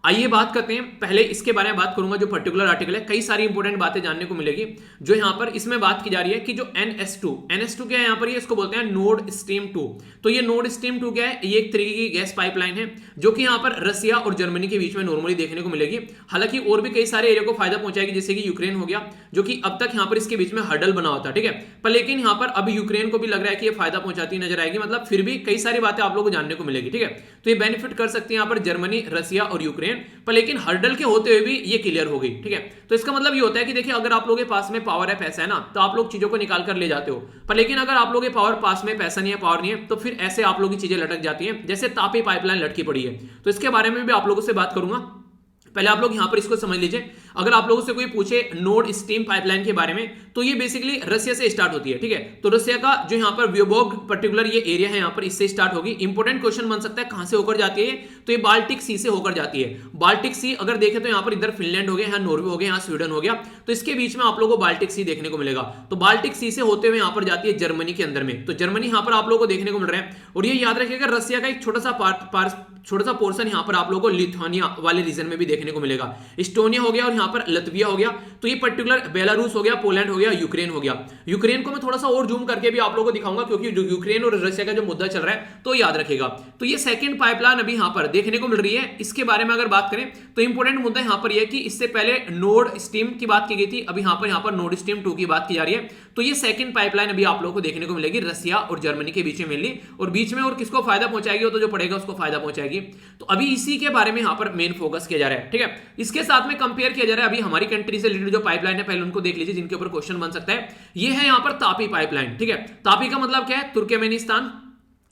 आइए बात करते हैं, पहले इसके बारे में बात करूंगा जो पर्टिकुलर आर्टिकल है, कई सारी इंपॉर्टेंट बातें जानने को मिलेगी। जो यहां पर इसमें बात की जा रही है कि जो NS2 क्या है यहां पर, ये इसको बोलते हैं नॉर्ड स्ट्रीम 2। तो ये नॉर्ड स्ट्रीम 2 क्या है, ये एक तरीके की गैस पाइपलाइन है जो कि यहां पर रसिया और जर्मनी के बीच में नॉर्मली देखने को मिलेगी। हालांकि और भी कई सारे एरिया को फायदा पहुंचाएगी, जैसे कि यूक्रेन हो गया, जो कि अब तक यहां पर इसके बीच में हर्डल बना होता है, ठीक है। पर लेकिन यहां पर अभी यूक्रेन को भी लग रहा है कि ये फायदा पहुंचाती नजर आएगी, मतलब फिर भी कई सारी बातें आप लोगों को जानने को मिलेगी, ठीक है। तो ये बेनिफिट कर सकते हैं यहां पर जर्मनी, रसिया और यूक्रेन, पर लेकिन हर्डल के होते हुए भी ये क्लियर हो गई, ठीक है। तो इसका मतलब ये होता है कि देखिए अगर आप लोगों के पास में पावर है, पैसा है ना, तो आप लोग चीजों को निकाल कर ले जाते हो। पर लेकिन अगर आप लोगों के पावर पास में पैसा नहीं है, पावर नहीं है, तो फिर ऐसे आप लोगों की चीजें लटक जाती हैं, जैसे तापी पाइपलाइन लटकी पड़ी है। तो इसके बारे में भी आप लोगों से बात करूंगा। पहले आप लोग यहां पर इसको समझ लीजिए। अगर आप लोगों से कोई पूछे नॉर्ड स्ट्रीम पाइपलाइन के बारे में, तो ये बेसिकली रसिया से स्टार्ट होती है, ठीक है। तो रसिया का जो यहां पर व्योबोग पर्टिकुलर ये एरिया है, यहां पर इससे स्टार्ट होगी। इंपॉर्टेंट क्वेश्चन बन सकता है कहां से होकर जाती है, तो ये बाल्टिक सी से होकर जाती है। बाल्टिक सी अगर देखें तो यहां पर इधर फिनलैंड हो गया, यहां नॉर्वे हो गया, यहां स्वीडन हो गया, तो इसके बीच में आप लोगों को बाल्टिक सी देखने को मिलेगा। तो बाल्टिक सी से होते हुए यहां पर जाती है जर्मनी के अंदर में, तो जर्मनी यहां पर आप लोगों को देखने को मिल रहा है। और ये याद रखिएगा रसिया का एक छोटा सा पोर्शन यहां पर आप लोगों को लिथुआनिया वाले रीजन में भी देखने को मिलेगा। इस्टोनिया हो गया और यहां पर लतविया हो गया। तो ये पर्टिकुलर बेलारूस हो गया, पोलैंड हो गया, यूक्रेन हो गया। यूक्रेन को मैं थोड़ा सा और जूम करके भी आप लोगों को दिखाऊंगा, क्योंकि यूक्रेन और रशिया का जो मुद्दा चल रहा है तो याद रखेगा। तो ये सेकंड पाइपलाइन अभी यहां पर देखने को मिल रही है। इसके बारे में अगर बात करें तो इंपॉर्टेंट मुद्दा यहां पर यह कि इससे पहले नॉर्ड स्ट्रीम की बात की गई थी, अभी यहां पर नॉर्ड स्ट्रीम 2 की बात की जा रही है। तो ये सेकंड पाइपलाइन अभी आप लोगों को देखने को मिलेगी रसिया और जर्मनी के बीच में मिली, और बीच में और किसको फायदा पहुंचाएगी, वो तो जो पड़ेगा उसको फायदा पहुंचाएगी। तो अभी इसी के बारे में यहां पर मेन फोकस किया जा रहा है, ठीक है। इसके साथ में कंपेयर किया जा रहा है अभी हमारी कंट्री से रिलेटेड जो पाइपलाइन है, पहले उनको देख लीजिए जिनके ऊपर क्वेश्चन बन सकता है। ये है यहां पर तापी पाइपलाइन, ठीक है। तापी का मतलब क्या है, तुर्कमेनिस्तान,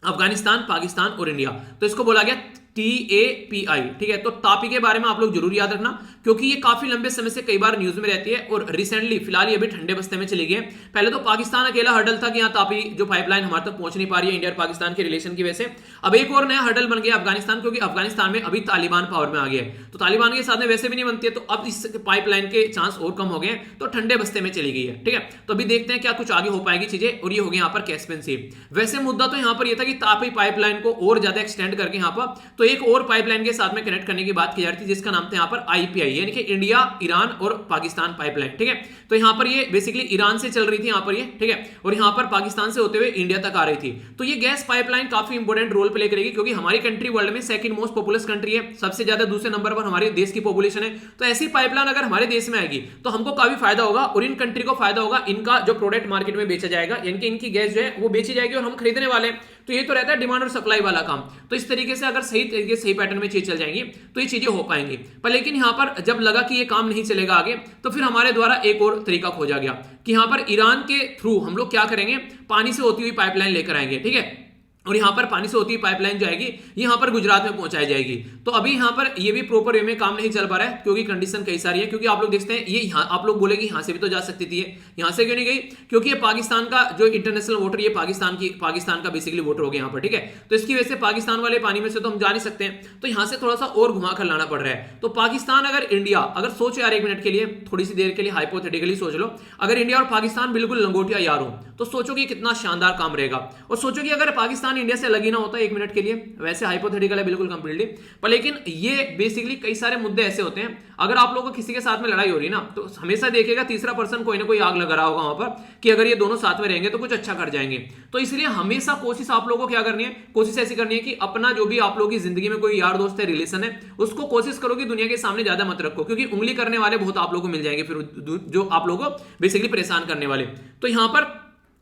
अफगानिस्तान, पाकिस्तान और इंडिया, तो इसको बोला गया TAPI, ठीक है। तो तापी के बारे में आप लोग जरूर याद रखना, क्योंकि ये काफी लंबे समय से कई बार न्यूज में रहती है, और रिसेंटली फिलहाल ये भी ठंडे बस्ते में चली गई है। पहले तो पाकिस्तान अकेला हर्डल था कि यहाँ तापी जो पाइपलाइन हमारे तक पहुंच नहीं पा रही है इंडिया और पाकिस्तान के रिलेशन की वजह से। अब एक और नया हर्डल बन गया अफगानिस्तान, क्योंकि अफगानिस्तान में अभी तालिबान पावर में आ गया है, तो तालिबान के साथ में वैसे भी नहीं बनती है, तो अब इस पाइपलाइन के चांस और कम हो गए, तो ठंडे बस्ते में चली गई है, ठीक है। तो अभी देखते हैं क्या कुछ आगे हो पाएगी चीजें। और ये हो गया यहाँ पर कैस्पियन सी। वैसे मुद्दा तो यहाँ पर यह था कि तापी पाइपलाइन को और ज्यादा एक्सटेंड करके यहाँ पर तो एक और पाइपलाइन के साथ में कनेक्ट करने की बात की जा रही थी, जिसका नाम था यहाँ पर IPI, यानी कि इंडिया, ईरान और पाकिस्तान पाइपलाइन, ठीक है। तो यहाँ पर ये बेसिकली ईरान से चल रही थी यहाँ पर ये, ठीक है, और यहाँ पर पाकिस्तान से होते हुए इंडिया तक आ रही थी। तो ये गैस पाइपलाइन काफी इंपॉर्टेंट रोल प्ले करेगी, क्योंकि हमारी कंट्री वर्ल्ड में सेकंड मोस्ट पॉपुलस कंट्री है, सबसे ज्यादा दूसरे नंबर पर हमारे देश की पॉपुलेशन है। तो ऐसी पाइपलाइन अगर हमारे देश में आएगी तो हमको काफी फायदा होगा, और इन कंट्री को फायदा होगा, इनका जो प्रोडक्ट मार्केट में बेचा जाएगा, यानी कि इनकी गैस जो है वो बेची जाएगी और हम खरीदने वाले हैं। तो ये तो रहता है डिमांड और सप्लाई वाला काम। तो इस तरीके से अगर सही तरीके सही पैटर्न में चीज चल जाएंगी तो ये चीजें हो पाएंगी। पर लेकिन यहां पर जब लगा कि ये काम नहीं चलेगा आगे, तो फिर हमारे द्वारा एक और तरीका खोजा गया कि यहां पर ईरान के थ्रू हम लोग क्या करेंगे, पानी से होती हुई पाइपलाइन लेकर आएंगे, ठीक है। और यहां पर पानी से होती पाइपलाइन जो आएगी यहां पर गुजरात में पहुंचाई जाएगी। तो अभी यहां पर ये भी प्रॉपर वे में काम नहीं चल पा रहा है, क्योंकि कंडीशन कई सारी है। क्योंकि आप लोग देखते हैं ये यहां आप लोग बोलेंगे यहां से भी तो जा सकती थी, यहां से क्यों नहीं गई, क्योंकि ये पाकिस्तान का जो इंटरनेशनल वाटर, ये पाकिस्तान का बेसिकली वाटर हो गया यहां पर, ठीक है। तो इसकी वजह से पाकिस्तान वाले पानी में से तो हम जा नहीं सकते हैं, तो यहां से थोड़ा सा और घुमा कर लाना पड़ रहा है। तो पाकिस्तान अगर इंडिया, अगर सोचो यार एक मिनट के लिए, थोड़ी सी देर के लिए हाइपोथेटिकली सोच लो, अगर इंडिया और पाकिस्तान बिल्कुल लंगोटिया यार हो, तो सोचो कि कितना शानदार काम रहेगा। और सोचो कि अगर पाकिस्तान इंडिया से लगी ना होता एक मिनट के लिए, वैसे हाइपोथेटिकल है बिल्कुल कंप्लीटली, पर लेकिन ये बेसिकली कई सारे मुद्दे ऐसे होते हैं, अगर आप लोगों को किसी के साथ में लड़ाई हो रही है ना, तो हमेशा देखिएगा तीसरा पर्सन कोई ना कोई आग लगा रहा होगा वहां पर, कि अगर ये दोनों साथ में रहेंगे तो कुछ अच्छा कर जाएंगे। तो इसलिए हमेशा कोशिश आप लोगों को क्या करनी है, कोशिश ऐसी करनी है कि अपना जो भी आप लोगों की जिंदगी में कोई यार दोस्त है, रिलेशन है, उसको कोशिश करो कि दुनिया के सामने ज्यादा मत रखो, क्योंकि उंगली करने वाले बहुत आप लोगों को मिल जाएंगे फिर, जो आप लोगों को बेसिकली परेशान करने वाले। तो यहां पर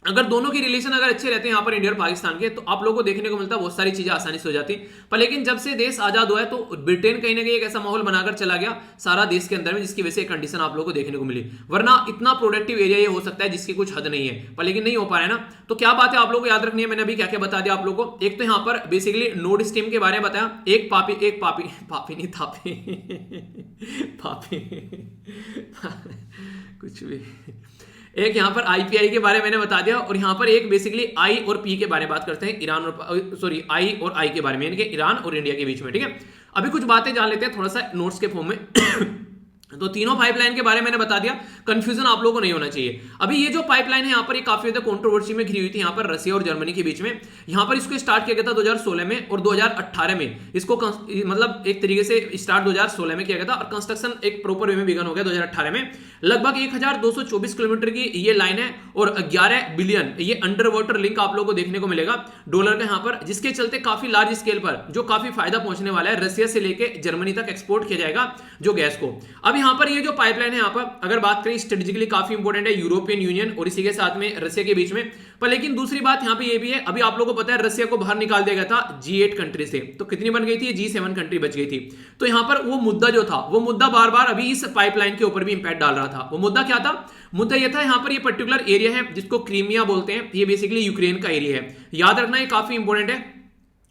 अगर दोनों की रिलेशन अगर अच्छे रहते हैं यहाँ पर इंडिया और पाकिस्तान के, तो आप लोगों को देखने को मिलता है बहुत सारी चीजें आसानी से हो जाती। पर लेकिन जब से देश आजाद हुआ है तो ब्रिटेन कहीं ना कहीं एक ऐसा माहौल बनाकर चला गया सारा देश के अंदर में, जिसकी वजह से कंडीशन आप लोगों को देखने को मिली। वरना इतना प्रोडक्टिव एरिया ये हो सकता है जिसकी कुछ हद नहीं है, पर लेकिन नहीं हो पा रहा है ना। तो क्या बात है आप लोगों को याद रखनी है, मैंने अभी क्या क्या बता दिया आप लोगों को। एक तो यहाँ पर बेसिकली नॉर्ड स्ट्रीम के बारे में बताया, एक कुछ भी, एक यहां पर IPI के बारे में मैंने बता दिया, और यहां पर एक बेसिकली I और P के बारे में बात करते हैं, ईरान और I और I के बारे में, यानी कि ईरान और इंडिया के बीच में, ठीक है। अभी कुछ बातें जान लेते हैं थोड़ा सा नोट्स के फॉर्म में। तो तीनों पाइपलाइन के बारे में मैंने बता दिया, कंफ्यूजन आप लोगों को नहीं होना चाहिए। अभी ये जो पाइपलाइन है यहाँ पर ये काफी ज्यादा कंट्रोवर्सी में घिरी हुई थी यहाँ पर रसिया और जर्मनी के बीच में। यहाँ पर इसको स्टार्ट किया गया था 2016 में और 2018 में इसको मतलब एक तरीके से स्टार्ट 2016 में किया गया था और कंस्ट्रक्शन एक प्रॉपर वे में बिगन हो गया 2018 में। लगभग 1224 किलोमीटर की ये लाइन है और 11 बिलियन ये अंडर वाटर लिंक आप लोगों को देखने को मिलेगा डॉलर का यहाँ पर, जिसके चलते काफी लार्ज स्केल पर जो काफी फायदा पहुंचने वाला है, रसिया से लेके जर्मनी तक एक्सपोर्ट किया जाएगा जो गैस को। अब यहाँ पर ये जो पाइपलाइन है यहाँ पर अगर बात करें स्ट्रेटेजिकली काफी इंपॉर्टेंट है यूरोपियन यूनियन और इसी के साथ में रसिया के बीच में। पर लेकिन दूसरी बात यहाँ पे ये भी है, अभी आप लोगों को पता है रसिया को बाहर निकाल दिया गया था G8 कंट्री से, तो कितनी बन गई थी, G7 कंट्री बच गई थी। तो यहाँ पर वो मुद्दा जो था वो मुद्दा बार बार अभी इस पाइपलाइन के ऊपर भी इंपैक्ट डाल रहा था। वो मुद्दा क्या था, मुद्दा ये था यहाँ पर ये पर्टिकुलर एरिया है जिसको क्रीमिया बोलते हैं, ये बेसिकली यूक्रेन का एरिया है। याद रखना ये काफी इंपॉर्टेंट है।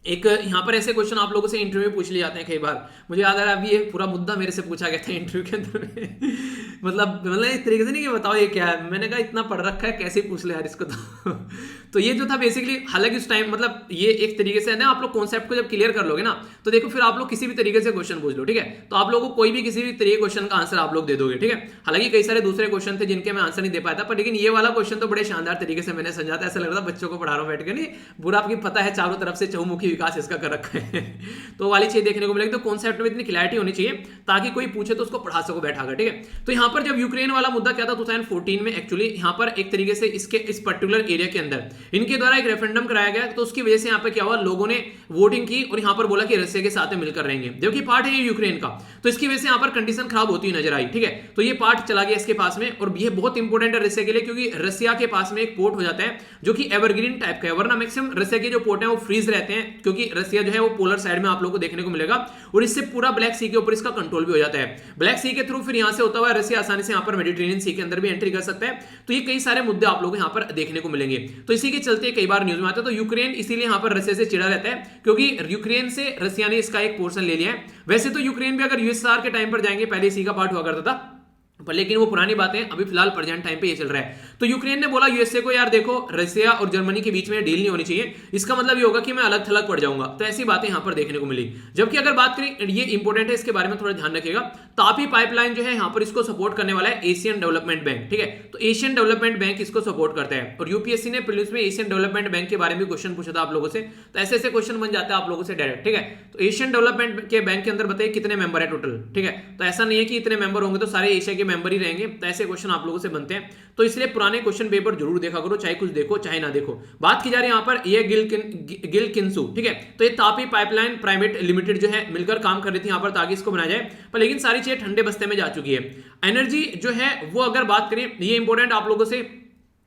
एक यहाँ पर ऐसे क्वेश्चन आप लोगों से इंटरव्यू में पूछ लिए जाते हैं कई बार, मुझे याद आ रहा है अभी ये पूरा मुद्दा मेरे से पूछा गया था इंटरव्यू के अंदर में मतलब इस तरीके से नहीं कि बताओ ये क्या है, मैंने कहा इतना पढ़ रखा है कैसे पूछ ले यार इसको तो ये जो था बेसिकली, हालांकि उस टाइम मतलब ये एक तरीके से ना आप लोग कॉन्सेप्ट को जब क्लियर कर लोगे ना तो देखो फिर आप लोग किसी भी तरीके से क्वेश्चन पूछ लो, ठीक है, तो आप लोगों को कोई भी किसी भी तरीके क्वेश्चन का आंसर आप लोग दे दोगे, ठीक है। हालांकि कई सारे दूसरे क्वेश्चन थे जिनके मैं आंसर नहीं दे पाया था, पर लेकिन ये वाला क्वेश्चन तो बड़े शानदार तरीके से मैंने समझा था, ऐसा लग रहा था बच्चों को पढ़ा रहा हूं बैठ के, नहीं पूरा आपकी पता है चारों तरफ से चहुमुखी विकास इसका कर रखा है तो वाली चीज देखने को मिलेगी। तो कॉन्सेप्ट में इतनी क्लैरिटी होनी चाहिए ताकि कोई पूछे तो उसको पढ़ा सको बैठाकर, ठीक है। तो यहाँ पर जब यूक्रेन वाला मुद्दा क्या था 2014 में, एक्चुअली यहाँ पर एक तरीके से इसके इस पर्टिकुलर एरिया के अंदर इनके द्वारा एक रेफरेंडम कराया गया, तो उसकी वजह से यहाँ पे क्या हुआ, लोगों ने वोटिंग की और यहाँ पर बोला कि रसिया के साथ मिलकर रहेंगे, जबकि पार्ट है ये यूक्रेन का, तो इसकी वजह से यहाँ पर कंडीशन खराब होती हुई नजर आई, ठीक है। तो ये पार्ट चला गया इसके पास में और ये बहुत इंपॉर्टेंट है रसिया के लिए, क्योंकि रसिया के पास में एक पोर्ट हो जाता है जो कि एवरग्रीन टाइप का है, वरना मैक्सिमम रसिया के जो पोर्ट है वो फ्रीज रहते हैं, क्योंकि रसिया जो है वो पोलर साइड में आप लोगों को देखने को मिलेगा और इससे पूरा ब्लैक सी के ऊपर इसका कंट्रोल भी हो जाता है। ब्लैक सी के थ्रू फिर यहां से होता हुआ रसिया आसानी से यहां पर मेडिटेरेनियन सी के अंदर भी एंट्री कर सकता है। तो ये कई सारे मुद्दे आप लोगों को यहां पर देखने को मिलेंगे, तो इसी के चलते कई बार न्यूज में आता है। तो यूक्रेन इसीलिए यहां पर रसिया से चिढ़ा रहता है क्योंकि यूक्रेन से रसिया ने इसका एक पोर्शन ले लिया है। वैसे तो यूक्रेन भी अगर यूएसएसआर के टाइम पर जाएंगे पहले इसी का पार्ट हुआ करता था, पर लेकिन वो पुरानी बातें, अभी फिलहाल प्रेजेंट टाइम पे ये चल रहा है। तो यूक्रेन ने बोला यूएसए को यार देखो रसिया और जर्मनी के बीच में डील नहीं होनी चाहिए, इसका मतलब ये होगा कि मैं अलग थलग पड़ जाऊंगा। तो ऐसी बातें यहां पर देखने को मिली। जबकि अगर बात करें, ये इंपॉर्टेंट है, इसके बारे में थोड़ा ध्यान रखिएगा, तापी पाइपलाइन जो है यहां पर इसको सपोर्ट करने वाला है एशियन डेवलपमेंट बैंक, ठीक है। तो एशियन डेवलपमेंट बैंक इसको सपोर्ट करता है और यूपीएससी ने प्रीलिम्स में एशियन डेवलपमेंट बैंक के बारे में क्वेश्चन पूछा था आप लोगों से, तो ऐसे ऐसे क्वेश्चन बन जाता है आप लोगों से डायरेक्ट, ठीक है। तो एशियन डेवलपमेंट के बैंक के अंदर बताइए कितने मेंबर है टोटल, ठीक है। तो ऐसा नहीं है कि इतने मेंबर होंगे तो सारे एशिया के मेंबर ही रहेंगे, तो ऐसे क्वेश्चन आप लोगों से बनते हैं। तो इसलिए पुराने क्वेश्चन पेपर जरूर देखा करो, चाहे कुछ देखो चाहे ना देखो। बात की जा रही है यहां पर ये गिलकिंसू, ठीक है। तो ये तापी पाइपलाइन प्राइवेट लिमिटेड जो है मिलकर काम कर रही थी यहां पर ताकि इसको बनाया जाए, पर लेकिन सारी चीजें ठंडे बस्ते में जा चुकी है। एनर्जी जो है वो अगर बात करें, ये इंपॉर्टेंट आप लोगों से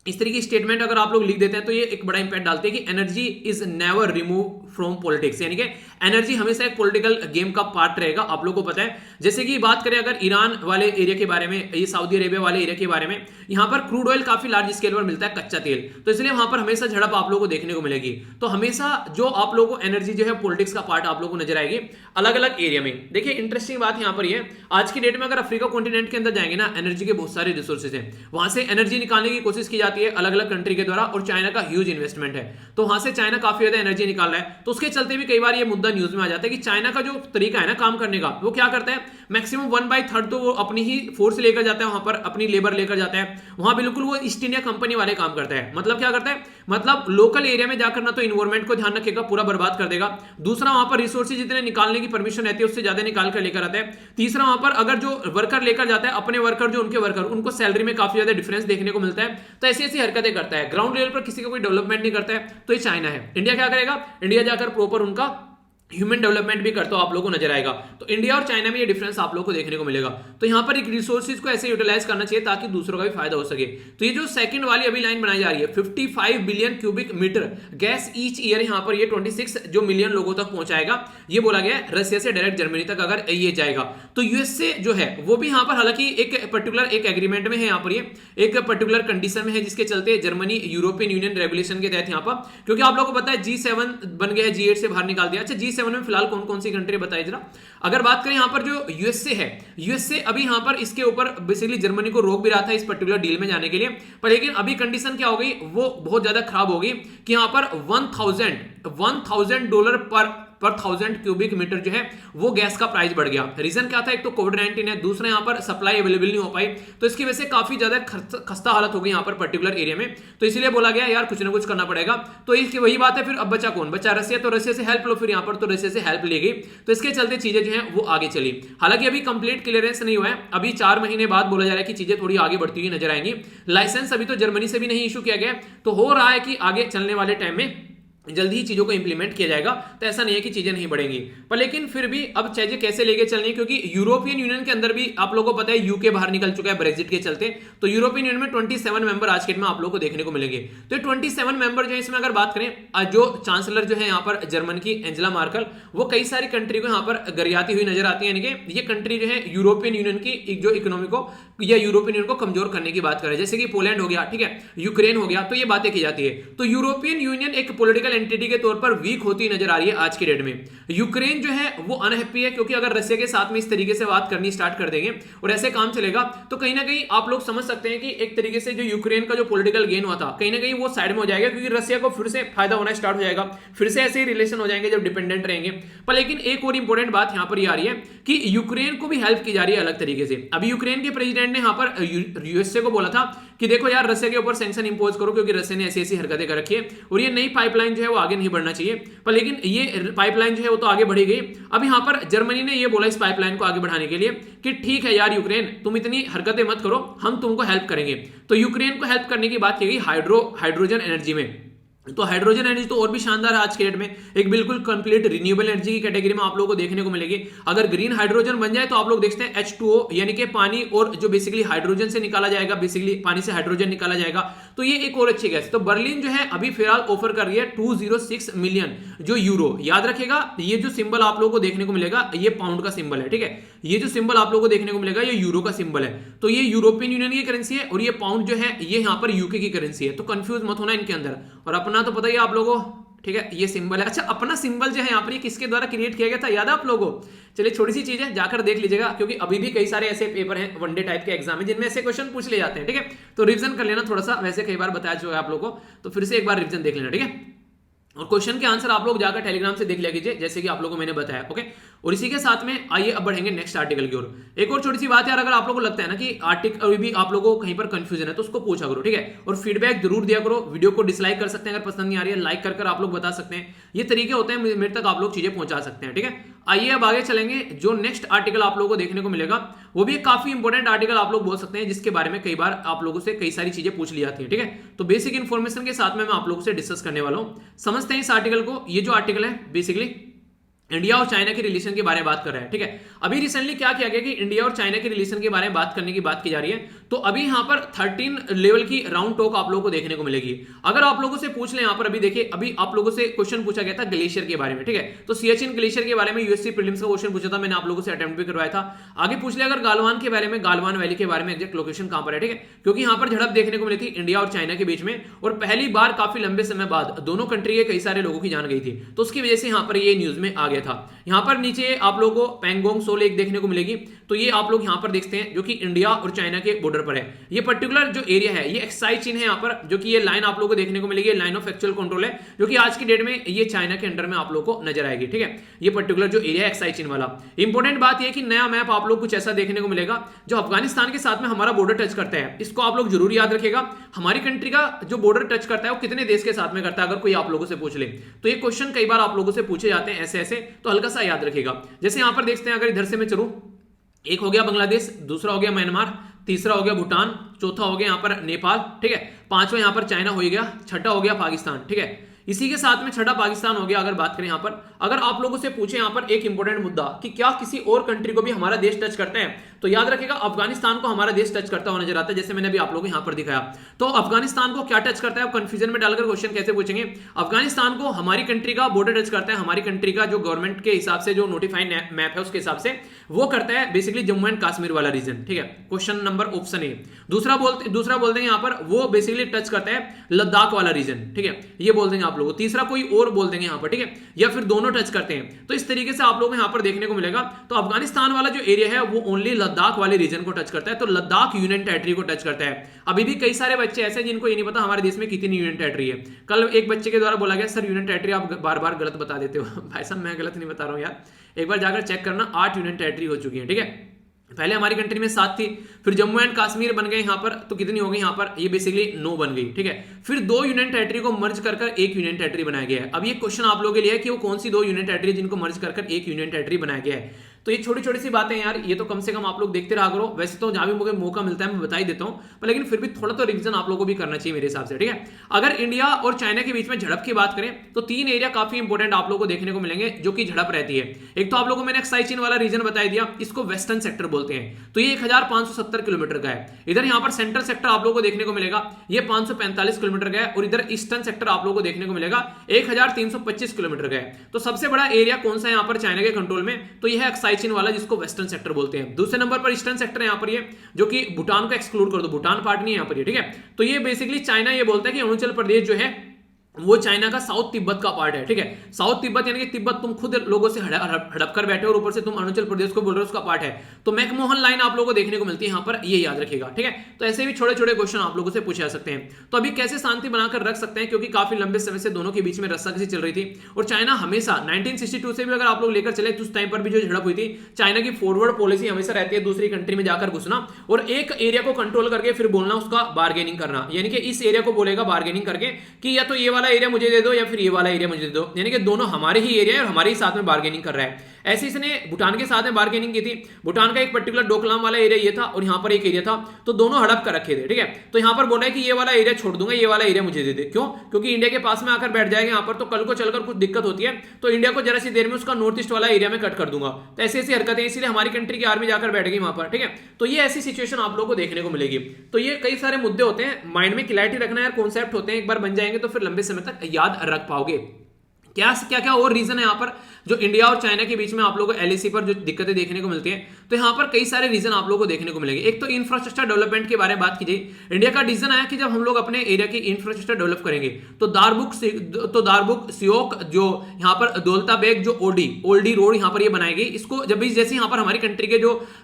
इस तरीके की स्टेटमेंट अगर आप लोग लिख देते हैं तो ये एक बड़ा इंपैक्ट डालते हैं कि energy is never remove from politics, यानी कि एनर्जी हमेशा एक पॉलिटिकल गेम का पार्ट रहेगा, आप लोगों को पता है। जैसे कि बात करें अगर ईरान वाले एरिया के बारे में, ये सऊदी अरेबिया वाले एरिया के बारे में, यहां पर क्रूड ऑयल काफी लार्ज स्केल पर मिलता है, कच्चा तेल, तो इसलिए वहां पर हमेशा झड़प आप लोगों को देखने को मिलेगी। तो हमेशा जो आप लोगों को एनर्जी जो है पॉलिटिक्स का पार्ट आप लोगों को नजर आएगी अलग अलग एरिया में। देखिए इंटरेस्टिंग बात यहां पर ये, आज की डेट में अगर अफ्रीका कॉन्टिनेंट के अंदर जाएंगे ना, एनर्जी के बहुत सारे रिसोर्सेज हैं, वहां से एनर्जी निकालने की कोशिश की जाती है अलग अलग कंट्री के द्वारा, और चाइना का ह्यूज इन्वेस्टमेंट है, तो वहां से चाइना काफी ज्यादा एनर्जी निकाल रहा है। तो उसके चलते भी कई बार ये मुद्दा न्यूज में आ जाता है कि चाइना का जो तरीका है ना काम करने का, वो क्या करता है, मैक्सिमम 1/3 तो वो अपनी ही फोर्स लेकर जाता है, वहां पर अपनी लेबर लेकर जाता है, वहां बिल्कुल वो ईस्ट इंडिया कंपनी वाले काम करता है। मतलब क्या करता है, मतलब लोकल एरिया में जाकर ना तो इन्वायरमेंट को ध्यान रखेगा, पूरा बर्बाद कर देगा। दूसरा वहां पर रिसोर्सेज जितने निकालने की परमिशन रहती है उससे ज्यादा निकाल कर लेकर आता है। तीसरा वहां पर अगर जो वर्कर लेकर जाता है अपने वर्कर, जो उनके वर्कर, उनको सैलरी में काफी ज्यादा डिफरेंस देखने को मिलता है। तो ऐसी ऐसी हरकतें करता है, ग्राउंड लेवल पर किसी का कोई डेवलपमेंट नहीं करता है। तो ये चाइना है। इंडिया क्या करेगा, इंडिया जाकर प्रॉपर उनका ह्यूमन डेवलपमेंट भी करता हो आप लोगों को नजर आएगा। तो इंडिया और चाइना में ये डिफरेंस आप लोगों को देखने को मिलेगा। तो यहां पर एक रिसोर्सेज को ऐसे यूटिलाइज करना चाहिए ताकि दूसरों का भी फायदा हो सके। तो ये जो सेकंड वाली अभी लाइन बनाई जा रही है, 55 billion cubic metre gas each year, यहां पर ये 26 जो मिलियन लोगों तक पहुंचाएगा, ये बोला गया है। रसिया से डायरेक्ट जर्मनी तक अगर ये जाएगा तो यूएसए जो है वो भी यहां पर हालांकि एक पर्टिकुलर एक एग्रीमेंट में है, यहां पर ये एक पर्टिकुलर कंडीशन में है, जिसके चलते जर्मनी यूरोपियन यूनियन रेगुलेशन के तहत यहां पर, क्योंकि आप लोगों को पता है G7 बन गया है, G8 से बाहर निकाल दिया। अच्छा G7 में फिलहाल कौन कौन सी कंट्री बताइए जरा। अगर बात करें यहां पर जो यूएसए है, यूएसए अभी यहां पर इसके ऊपर बेसिकली जर्मनी को रोक भी रहा था इस पर्टिकुलर डील में जाने के लिए, पर लेकिन अभी कंडीशन क्या हो गई, वो बहुत ज्यादा खराब हो गई कि यहां पर $1000 पर पर 1000 क्यूबिक मीटर जो है वो गैस का प्राइस बढ़ गया। रीजन क्या था, एक तो कोविड-19 है, दूसरा यहाँ पर सप्लाई अवेलेबल नहीं हो पाई, तो इसकी वजह से काफी ज्यादा खस्ता हालत हो गई यहाँ पर पर्टिकुलर एरिया में। तो इसीलिए बोला गया यार कुछ ना कुछ करना पड़ेगा। तो इसकी वही बात है, फिर अब बचा कौन, बचा रसिया। तो रसिया से हेल्प लो, फिर यहाँ पर तो रसिया से हेल्प ली गई, तो इसके चलते चीजें जो है वो आगे चली। हालांकि अभी कंप्लीट क्लियरेंस नहीं हुआ है, अभी 4 महीने बाद बोला जा रहा है कि चीजें थोड़ी आगे बढ़ती हुई नजर आएंगी। लाइसेंस अभी तो जर्मनी से भी नहीं इशू किया गया, तो हो रहा है कि आगे चलने वाले टाइम में जल्दी ही चीजों को इंप्लीमेंट किया जाएगा। तो ऐसा नहीं है कि चीजें नहीं बढ़ेंगी, पर लेकिन फिर भी अब चीजें कैसे लेके चलनी है, क्योंकि यूरोपियन यूनियन के अंदर भी आप लोगों को पता है यूके बाहर निकल चुका है ब्रेक्जिट के चलते। तो यूरोपियन यूनियन में 27 मेंबर आज के डेट में आप लोगों को देखने को मिलेंगे। तो 27 मेंबर जो है, इसमें अगर बात करें जो चांसलर जो है यहाँ पर जर्मन की एंजेला मार्कल, वो कई सारी कंट्री को यहाँ पर गरियाती हुई नजर आती है। यानी कि ये कंट्री जो है यूरोपियन यूनियन की जो इकोनॉमी को या यूरोपियन यूनियन को कमजोर करने की बात करें, जैसे कि पोलैंड हो गया, ठीक है, यूक्रेन हो गया, तो ये बातें की जाती है। तो यूरोपियन यूनियन एक पॉलिटिकल एंटिटी के तौर पर वीक होती नजर आ रही है आज के डेट में। यूक्रेन जो है वो अनहैप्पी है, क्योंकि अगर रशिया के साथ में इस तरीके से बात करनी स्टार्ट कर देंगे और ऐसे काम चलेगा, तो कहीं ना कहीं आप लोग समझ सकते हैं कि एक तरीके से जो यूक्रेन का जो पॉलिटिकल गेन हुआ था, कहीं ना कहीं वो साइड में हो जाएगा, क्योंकि रशिया को फिर से फायदा होना स्टार्ट हो जाएगा, फिर से ऐसे ही रिलेशन हो जाएंगे जब डिपेंडेंट रहेंगे। पर लेकिन एक और इंपॉर्टेंट बात यहां पर ये आ रही है कि यूक्रेन को भी हेल्प की जा रही है अलग तरीके से। अभी यूक्रेन के प्रेसिडेंट ने यहां पर यूएसए को बोला था कि देखो यार रशिया के ऊपर सैंक्शन इंपोज करो, क्योंकि रशिया ने ऐसी ऐसी हरकतें कर रखी है और ये नई पाइपलाइन जो है वो आगे नहीं बढ़ना चाहिए। पर लेकिन ये पाइपलाइन जो है वो तो आगे बढ़ी गई। अब यहां पर जर्मनी ने ये बोला इस पाइपलाइन को आगे बढ़ाने के लिए कि ठीक है यार यूक्रेन, तुम इतनी हरकतें मत करो, हम तुमको हेल्प करेंगे। तो यूक्रेन को हेल्प करने की बात की गई हाइड्रोजन एनर्जी में। तो हाइड्रोजन एनर्जी तो और भी शानदार है आज के डेट में, एक बिल्कुल कंप्लीट रिन्यूएबल एनर्जी की कैटेगरी में आप लोगों को देखने को मिलेगी। अगर ग्रीन हाइड्रोजन बन जाए तो आप लोग देखते हैं H2O यानी कि पानी और जो बेसिकली हाइड्रोजन से निकाला जाएगा, बेसिकली पानी से हाइड्रोजन निकाला जाएगा, तो ये एक और अच्छी गैस। तो बर्लिन जो है अभी फिलहाल ऑफर कर रही है 206 मिलियन जो यूरो। याद रखेगा ये जो सिंबल आप लोगों को देखने को मिलेगा ये पाउंड का सिंबल है, ठीक है, ये जो सिंबल आप लोगों को देखने को मिलेगा ये यूरो का सिंबल है। तो ये यूरोपियन यूनियन की करेंसी है और ये पाउंड जो है ये यहाँ पर यूके की करेंसी है। तो कंफ्यूज मत होना इनके अंदर। और अपना तो पता ही आप लोगों, ठीक है, ये सिंबल है। अच्छा, अपना सिंबल जो है यहाँ पर ये किसके द्वारा क्रिएट किया गया था, याद है आप लोगों? चलिए छोटी सी चीज है, जाकर देख लीजिएगा, क्योंकि अभी भी कई सारे ऐसे पेपर हैं वनडे टाइप के एग्जाम में जिनमें ऐसे क्वेश्चन पूछ ले जाते हैं, ठीक है। तो रिवीजन कर लेना थोड़ा सा, वैसे कई बार बताया चुका है आप लोगों को, तो फिर से एक बार रिवीजन देख लेना, ठीक है। और क्वेश्चन के आंसर आप लोग जाकर टेलीग्राम से देख लिया कीजिए, जैसे कि आप लोगों को मैंने बताया, ओके। और इसी के साथ में आइए अब बढ़ेंगे नेक्स्ट आर्टिकल की ओर। एक और छोटी सी बात यार, अगर आप लोगों को लगता है ना कि आर्टिकल अभी भी आप लोगों को कहीं पर कंफ्यूजन है तो उसको पूछा करो, ठीक है, और फीडबैक जरूर दिया करो। वीडियो को डिसलाइक कर सकते हैं अगर पसंद नहीं आ रही है, लाइक कर आप लोग बता सकते हैं। ये तरीके होते हैं मेरे तक आप लोग चीजें पहुंचा सकते हैं, ठीक है। आइए अब आगे चलेंगे। जो नेक्स्ट आर्टिकल आप लोगों को देखने को मिलेगा वो भी एक काफी इंपॉर्टेंट आर्टिकल आप लोग बोल सकते हैं, जिसके बारे में कई बार आप लोगों से कई सारी चीजें पूछ ली जाती है, ठीक है। तो बेसिक इन्फॉर्मेशन के साथ में मैं आप लोगों से डिस्कस करने वाला हूं। समझते हैं इस आर्टिकल को। ये जो आर्टिकल है बेसिकली इंडिया और चाइना के रिलेशन के बारे में बात कर रहा है, ठीक है। अभी रिसेंटली क्या किया गया कि इंडिया और चाइना के रिलेशन के बारे में बात करने की बात की जा रही है। तो अभी यहां पर 13 लेवल की राउंड टॉक आप लोगों को देखने को मिलेगी। अगर आप लोगों से पूछ लें यहां पर, अभी देखिए अभी आप लोगों से क्वेश्चन पूछा गया था ग्लेशियर के बारे में, ठीक है। तो सियाचिन ग्लेशियर के बारे में यूएससी प्रीलिम्स का क्वेश्चन पूछा था, मैंने आप लोगों से अटेम्प्ट भी करवाया था। आगे पूछ लिया अगर गालवान के बारे में, गालवान वैली के बारे में एग्जैक्ट लोकेशन कहां पर है, ठीक है, क्योंकि यहां पर झड़प देखने को मिली थी इंडिया और चाइना के बीच में, और पहली बार काफी लंबे समय बाद दोनों कंट्री के कई सारे लोगों की जान गई थी। तो उसकी वजह से यहां पर ये न्यूज में आ गया था। यहां पर नीचे आप लोगों को पैंगोंग सो लेक देखने को मिलेगी। तो ये आप लोग यहां पर देखते हैं जो कि इंडिया और चाइना के बॉर्डर पर है। ये पर्टिकुलर जो एरिया है ये एक्साई चीन है यहां पर, जो कि ये लाइन आप लोगों को देखने को मिलेगी, लाइन ऑफ एक्चुअल कंट्रोल है, जो कि आज की डेट में ये चाइना के अंडर में आप लोगों को नजर आएगी, ठीक है। ये पर्टिकुलर जो एरिया है एक्साई चीन वाला। इंपॉर्टेंट बात ये कि नया मैप आप लोग कुछ ऐसा देखने को मिलेगा जो अफगानिस्तान के साथ में हमारा बॉर्डर टच करता है। इसको आप लोग जरूर याद रखिएगा। हमारी कंट्री का जो बॉर्डर टच करता है वो कितने देश के साथ में करता है, अगर कोई आप लोगों से पूछ ले तो ये क्वेश्चन कई बार आप लोगों से पूछे जाते हैं ऐसे ऐसे, तो हल्का सा याद रखिएगा। जैसे यहां पर देखते हैं, अगर इधर से मैं चलूं, एक हो गया बांग्लादेश, दूसरा हो गया म्यांमार, तीसरा हो गया भूटान, चौथा हो गया यहां पर नेपाल, ठीक है, पांचवा यहां पर चाइना हो गया, छठा हो गया पाकिस्तान, ठीक है। इसी के साथ में छठा पाकिस्तान हो गया। अगर बात करें यहां पर, अगर आप लोगों से पूछे यहां पर एक इंपॉर्टेंट मुद्दा कि क्या किसी और कंट्री को भी हमारा देश टच करते हैं, तो याद रखिएगा अफगानिस्तान को हमारा देश टच करता हुआ नजर आता है, जैसे मैंने अभी आप लोगों को यहां पर दिखाया। तो अफगानिस्तान को क्या टच करता है, कंफ्यूजन में डालकर क्वेश्चन कैसे पूछेंगे। अफगानिस्तान को हमारी कंट्री का बॉर्डर टच करता है, हमारी कंट्री का जो गवर्नमेंट के हिसाब से जो नोटिफाइड मैप है उसके हिसाब से वो करता है बेसिकली जम्मू एंड कश्मीर वाला रीजन, ठीक है। Question number option A. दूसरा बोल देंगे यहां पर वो बेसिकली टच करता है लद्दाख वाला रीजन, ठीक है, ये बोल देंगे आप आप लोगों को, तीसरा कोई और बोल देंगे यहाँ पर, ठीक है, या फिर दोनों टच करते हैं। तो इस तरीके से आप लोगों को यहाँ पर देखने को मिलेगा। तो अफगानिस्तान वाला जो एरिया है वो ओनली लद्दाख वाले रीजन को टच करता है, तो लद्दाख यूनियन टेरिटरी को टच करता है। अभी भी कई सारे बच्चे ऐसे हैं जिनको ये नहीं पता हमारे देश में कितनी यूनियन टेरिटरी है। कल एक बच्चे के द्वारा बोला गया सर यूनियन टेरिटरी आप बार बार गलत बता देते हो। भाई साहब मैं गलत नहीं बता रहा हूँ यार, एक बार जाकर चेक करना, 8 यूनियन टेरिटरी हो चुकी है, ठीक है। पहले हमारी कंट्री में 7 थी, फिर जम्मू एंड कश्मीर बन गए यहाँ पर, तो कितनी हो गई यहाँ पर, ये बेसिकली 9 बन गई, ठीक है। फिर 2 यूनियन टेरिटरी को मर्ज कर एक यूनियन टेरिटरी बनाया गया है। अब ये क्वेश्चन आप लोगों के लिए है कि वो कौन सी 2 यूनियन टेरिटरी जिनको मर्ज कर एक यूनियन टेरिटरी बनाया गया है। तो ये छोटी छोटी सी बातें यार, ये तो कम से कम आप लोग देखते रहा करो। वैसे तो जहां भी मुझे मौका मिलता है मैं बता ही देता हूं, पर लेकिन फिर भी थोड़ा तो रिवीजन आप लोगों को भी करना चाहिए मेरे हिसाब से, ठीक है। अगर इंडिया और चाइना के बीच में झड़प की बात करें तो 3 एरिया काफी इंपॉर्टेंट आप लोगों को देखने को मिलेंगे जो कि झड़प रहती है। एक तो आप लोगों को मैंने एक्साई चीन वाला रीजन बता दिया, इसको वेस्टर्न सेक्टर बोलते हैं, तो ये 1570 किलोमीटर का है। इधर यहाँ पर सेंट्रल सेक्टर आप लोगों को देखने को मिलेगा, ये 545 किलोमीटर का है, और इधर ईस्टर्न सेक्टर आप लोगों को देखने को मिलेगा 1325 किलोमीटर का है। तो सबसे बड़ा एरिया कौन सा है यहाँ पर चाइना के कंट्रोल में, तो यह है एक्साई चीन वाला, जिसको वेस्टर्न सेक्टर बोलते हैं। दूसरे नंबर पर ईस्टर्न सेक्टर है यहाँ पर ये, जो कि भूटान को एक्सक्लूड कर दो, भूटान पार्ट नहीं है यहाँ पर ये, ठीक है। तो ये बेसिकली चाइना ये बोलता है कि अरुणाचल प्रदेश जो है वो चाइना का साउथ तिब्बत का पार्ट है, ठीक है। साउथ तिब्बत यानी कि तिब्बत तुम खुद लोगों से हड़प कर बैठे हो और ऊपर से तुम अरुणाचल प्रदेश को बोल रहे हो उसका पार्ट है। तो मैकमोहन लाइन आप लोगों को देखने को मिलती है यहाँ पर, ये याद रखिएगा, ठीक है। तो ऐसे भी छोटे छोटे क्वेश्चन आप लोगों से पूछे जा सकते हैं। तो अभी कैसे शांति बनाकर रख सकते हैं, क्योंकि काफी लंबे समय से दोनों के बीच में रस्साकसी चल रही थी, और चाइना हमेशा 1962 से भी अगर आप लोग लेकर चले तो उस टाइम पर भी जो झड़प हुई थी, चाइना की फॉरवर्ड पॉलिसी हमेशा रहती है दूसरी कंट्री में जाकर घुसना और एक एरिया को कंट्रोल करके फिर बोलना उसका बार्गेनिंग करना, यानी कि इस एरिया को बोलेगा बार्गेनिंग करके कि या तो ये वाला एरिया मुझे दे दो फिर ये वाला एरिया मुझे दे दो, यानी कि दोनों हमारे ही एरिया है और हमारे ही साथ में बार्गेनिंग कर रहा है। ऐसे इसने भूटान के साथ में बार्गेनिंग की थी। भूटान का एक पर्टिकुलर डोकलाम वाला एरिया ये था और यहाँ पर एक एरिया था, तो दोनों हड़प कर रखे थे, ठीक है। तो यहाँ पर बोल रहा है कि ये वाला एरिया छोड़ दूंगा, ये वाला एरिया मुझे दे दे। क्यों? क्योंकि इंडिया के पास में आकर बैठ जाएगा यहाँ पर, तो कल को चलकर कुछ दिक्कत होती है तो इंडिया को जरा सी देर में उसका नॉर्थ ईस्ट वाला एरिया में कट कर दूंगा। तो ऐसी ऐसी हरकतें, इसलिए हमारी कंट्री की आर्मी जाकर बैठ गई वहां पर, ठीक है। तो ये ऐसी सिचुएशन आप लोगों को देखने को मिलेगी। तो ये कई सारे मुद्दे होते हैं, माइंड में क्लैरिटी रखना यार, कॉन्सेप्ट होते हैं, एक बार बन जाएंगे तो फिर लंबे समय तक याद रख पाओगे। क्या क्या और रीजन है यहाँ पर जो इंडिया और चाइना के बीच में आप लोगों को एलएसी पर जो दिक्कतें देखने को मिलती हैं, तो यहाँ पर कई सारे रीजन आप लोगों को देखने को मिलेंगे। एक तो इंफ्रास्ट्रक्चर डेवलपमेंट के बारे में बात कीजिए। इंडिया का डिसीजन आया कि जब हम लोग अपने एरिया की इंफ्रास्ट्रक्चर डेवलप करेंगे तो दारबुक सियोक जो यहाँ पर दौलता बेग जो ओल्डी रोड यहाँ पर ये बनाएगी, इसको जब भी जैसे यहाँ पर हमारी कंट्री के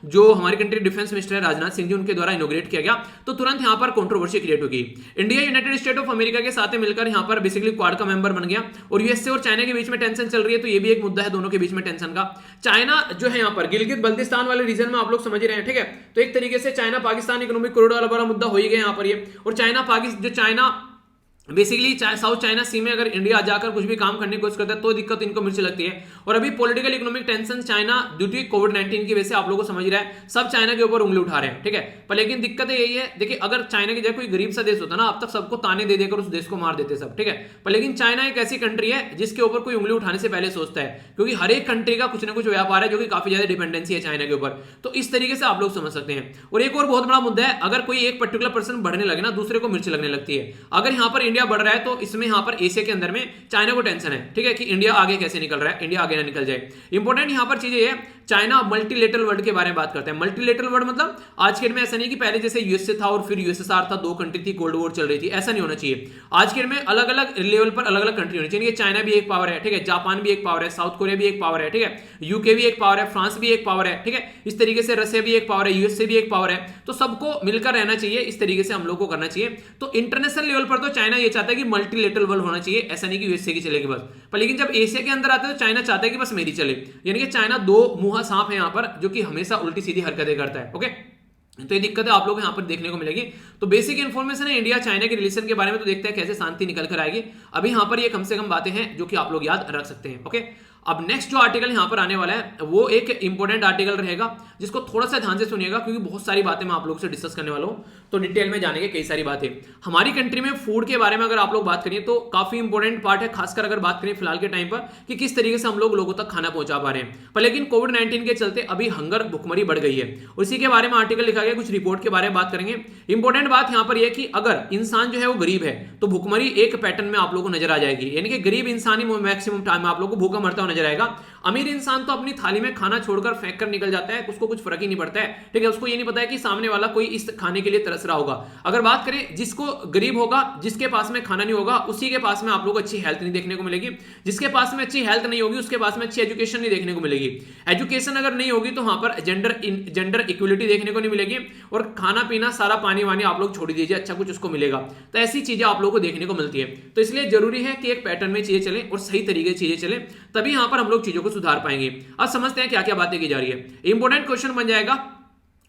जो हमारी कंट्री डिफेंस मिनिस्टर है राजनाथ सिंह जी, उनके द्वारा इनोग्रेट किया गया, तो तुरंत यहाँ पर कंट्रोवर्सी क्रिएट होगी। India United state of America के साथ मिलकर यहाँ पर बेसिकली क्वाड का मेंबर बन गया, और यूएसए और चाइना के बीच में टेंशन चल रही है, तो ये भी एक मुद्दा है दोनों के बीच में टेंशन का। चाइना जो है यहाँ पर गिलगित बल्तिस्तान वाले रीजन में आप लोग समझ रहे हैं, ठीक है। तो एक तरीके से चाइना पाकिस्तान इकोनॉमिक कॉरिडोर वाला मुद्दा हो ही गया यहाँ पर ये, और चाइना बेसिकली साउथ चाइना सी में अगर इंडिया जाकर कुछ भी काम करने की कोशिश करता है तो दिक्कत इनको मिर्च लगती है। और अभी political economic tension China due to कोविड-19 की वजह से आप लोगों को समझ रहा है, सब चाइना के ऊपर उंगली उठा रहे हैं, ठीक है। पर लेकिन दिक्कत यही है, देखिए अगर चाइना की जगह कोई गरीब सा देश होता ना, अब तक सबको ताने दे देकर उस देश को मार देते सब, ठीक है। पर लेकिन चाइना एक ऐसी कंट्री है जिसके ऊपर कोई उंगली उठाने से पहले सोचता है, क्योंकि हर एक कंट्री का कुछ ना कुछ व्यापार है जो कि काफी ज्यादा डिपेंडेंसी है चाइना के ऊपर। तो इस तरीके से आप लोग समझ सकते हैं। और एक और बहुत बड़ा मुद्दा है, अगर कोई एक पर्टिकुलर पर्सन बढ़ने लगे ना, दूसरे को मिर्च लगने लगती है। अगर यहाँ पर इंडिया बढ़ रहा है तो इसमें यहाँ पर एशिया के अंदर में चाइना को टेंशन है, ठीक है, कि इंडिया आगे कैसे निकल रहा है, इंडिया आगे ना निकल जाए। इंपॉर्टेंट यहाँ पर चीज ये है, चाइना मल्टीलेटरल वर्ल्ड के बारे में बात करते हैं। मल्टीलेटरल वर्ल्ड मतलब आज के डेट में ऐसा नहीं कि पहले जैसे यूएसए था और फिर यूएसएसआर था, 2 कंट्री थी, कोल्ड वॉर चल रही थी, ऐसा नहीं होना चाहिए। आज के डेट में अलग अलग लेवल पर अलग अलग कंट्री होनी चाहिए। चाइना भी एक पावर है, ठीक है, जापान भी एक पावर है, साउथ कोरिया भी एक पावर है, ठीक है, यूके भी एक पावर है, फ्रांस भी एक पावर है, ठीक है, इस तरीके से रशिया भी एक पावर है, यूएसए भी एक पावर है। तो सबको मिलकर रहना चाहिए, इस तरीके से हम लोग को करना चाहिए। तो इंटरनेशनल लेवल पर तो चाइना ये चाहता है कि मल्टीलेटरल वर्ल्ड होना चाहिए, ऐसा नहीं कि यूएसए की चलेगी बस। पर लेकिन जब एशिया के अंदर आते हैं तो चाइना चाहता है कि बस मेरी चले, यानी कि चाइना 2 मुंहा सांप है यहाँ पर, जो कि हमेशा उल्टी सीधी हरकतें करता है। ओके, तो ये दिक्कतें आप लोग यहाँ पर देखने को मिलेगी। तो बेसिक इन्फॉर्मेशन है इंडिया चाइना के रिलेशन के बारे में, तो देखते हैं कैसे शांति निकल कर आएगी। अभी यहाँ पर ये कम से कम बातें हैं जो कि आप लोग याद रख सकते हैं। ओके, अब नेक्स्ट जो आर्टिकल यहाँ पर आने वाला है वो एक इंपॉर्टेंट आर्टिकल रहेगा, जिसको थोड़ा सा ध्यान से सुनिएगा, क्योंकि बहुत सारी बातें मैं आप लोगों से डिस्कस करने वाला हूँ। तो डिटेल में जानेंगे कई सारी बातें। हमारी कंट्री में फूड के बारे में अगर आप लोग बात करिए तो काफी इंपॉर्टेंट पार्ट है, खासकर अगर बात करें फिलहाल के टाइम पर कि किस तरीके से हम लोगों तक खाना पहुंचा पा रहे हैं। पर लेकिन कोविड-19 के चलते अभी हंगर भुखमरी बढ़ गई है, उसी के बारे में आर्टिकल लिखा गया, कुछ रिपोर्ट के बारे में बात करेंगे। इंपॉर्टेंट बात यहाँ पर यह कि अगर इंसान जो है वो गरीब है तो भुखमरी एक पैटर्न में आप लोगों को नजर आ जाएगी, यानी कि गरीब इंसान ही मैक्सिमम टाइम आप लोगों को भूखा मरता हुआ नजर आएगा। अमीर इंसान तो अपनी थाली में खाना छोड़कर फेंक कर निकल जाता है, उसको कुछ फर्क ही नहीं पड़ता है, ठीक है। उसको ये नहीं पता है कि सामने वाला कोई इस खाने के लिए तरस रहा होगा। अगर बात करें जिसको गरीब होगा, जिसके पास में खाना नहीं होगा, उसी के पास में आप लोग अच्छी हेल्थ नहीं देखने को मिलेगी। जिसके पास में अच्छी हेल्थ नहीं होगी, उसके पास में अच्छी एजुकेशन नहीं देखने को मिलेगी। एजुकेशन अगर नहीं होगी तो वहां पर जेंडर इक्वलिटी देखने को नहीं मिलेगी, और खाना पीना सारा पानी वानी आप लोग छोड़ दीजिए, अच्छा कुछ उसको मिलेगा। तो ऐसी चीजें आप लोगों को देखने को मिलती है। तो इसलिए जरूरी है कि एक पैटर्न में चीजें चलें और सही तरीके से चीजें चलें, तभी यहां पर हम लोग चीजों को सुधार पाएंगे। अब समझते हैं क्या क्या बातें की जा रही है। इंपॉर्टेंट क्वेश्चन बन जाएगा,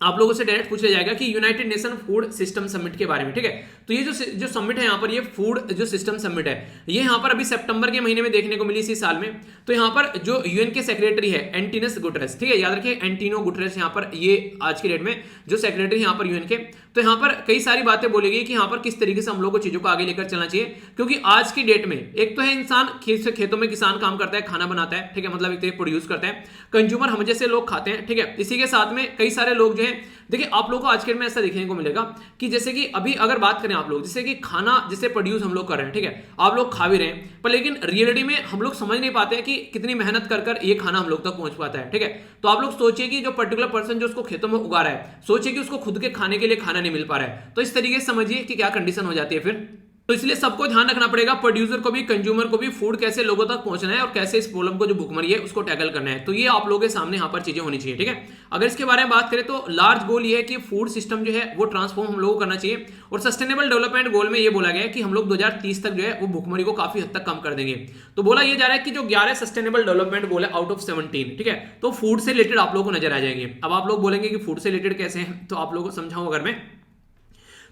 आप लोगों से डायरेक्ट पूछ लिया जाएगा कि United nation food system summit के बारे में, ठीक है। तो ये जो समिट है यहाँ पर, ये फूड जो सिस्टम समिट है, ये यहाँ पर अभी सितंबर के महीने में देखने को मिली इसी साल में। तो यहाँ पर जो यूएन के सेक्रेटरी है एंटीनस गुटरेस, ठीक है, याद रखिए एंटीनो गुटरेस यहाँ पर, ये आज की डेट में जो सेक्रेटरी यहाँ पर यूएन के, तो यहाँ पर कई सारी बातें बोली गई कि यहाँ पर किस तरीके से हम लोग को चीजों को आगे लेकर चलना चाहिए। क्योंकि आज की डेट में एक तो है इंसान खेतों में किसान काम करता है, खाना बनाता है, ठीक है, मतलब एक तरह प्रोड्यूस करता है, कंज्यूमर हम जैसे लोग खाते हैं, ठीक है। इसी के साथ में कई सारे लोग जो है, देखिए आप लोगों को आज के में ऐसा देखने को मिलेगा कि जैसे कि अभी अगर बात करें आप लोग, जैसे कि खाना जैसे प्रोड्यूस हम लोग कर रहे हैं, ठीक है, आप लोग खा भी रहे हैं, पर लेकिन रियलिटी में हम लोग समझ नहीं पाते हैं कि कितनी मेहनत कर ये खाना हम लोग तक पहुंच पाता है, ठीक है। तो आप लोग सोचिए कि जो पर्टिकुलर पर्सन जो उसको खेतों में उगा रहा है, सोचिए कि उसको खुद के खाने के लिए खाना नहीं मिल पा रहा है। तो इस तरीके से समझिए कि क्या कंडीशन हो जाती है फिर। तो इसलिए सबको ध्यान रखना पड़ेगा, प्रोड्यूसर को भी, कंज्यूमर को भी, फूड कैसे लोगों तक पहुंचना है और कैसे इस प्रॉब्लम को जो भूखमरी है उसको टैकल करना है। तो ये आप लोगों के सामने यहाँ पर चीजें होनी चाहिए, ठीक है। अगर इसके बारे में बात करें तो लार्ज गोल ये है कि फूड सिस्टम जो है वो ट्रांसफॉर्म हम लोगों को करना चाहिए, और सस्टेनेबल डेवलपमेंट गोल में ये बोला गया है कि हम लोग 2030 तक जो है वो भूखमरी को काफी हद तक कम कर देंगे। तो बोला ये जा रहा है कि जो 11 सस्टेनेबल डेवलपमेंट गोल है आउट ऑफ 17, ठीक है, तो फूड से रिलेटेड आप लोगों को नजर आ जाएंगे। अब आप लोग बोलेंगे कि फूड से रिलेटेड कैसे हैं, तो आप लोगों को समझाऊं अगर मैं,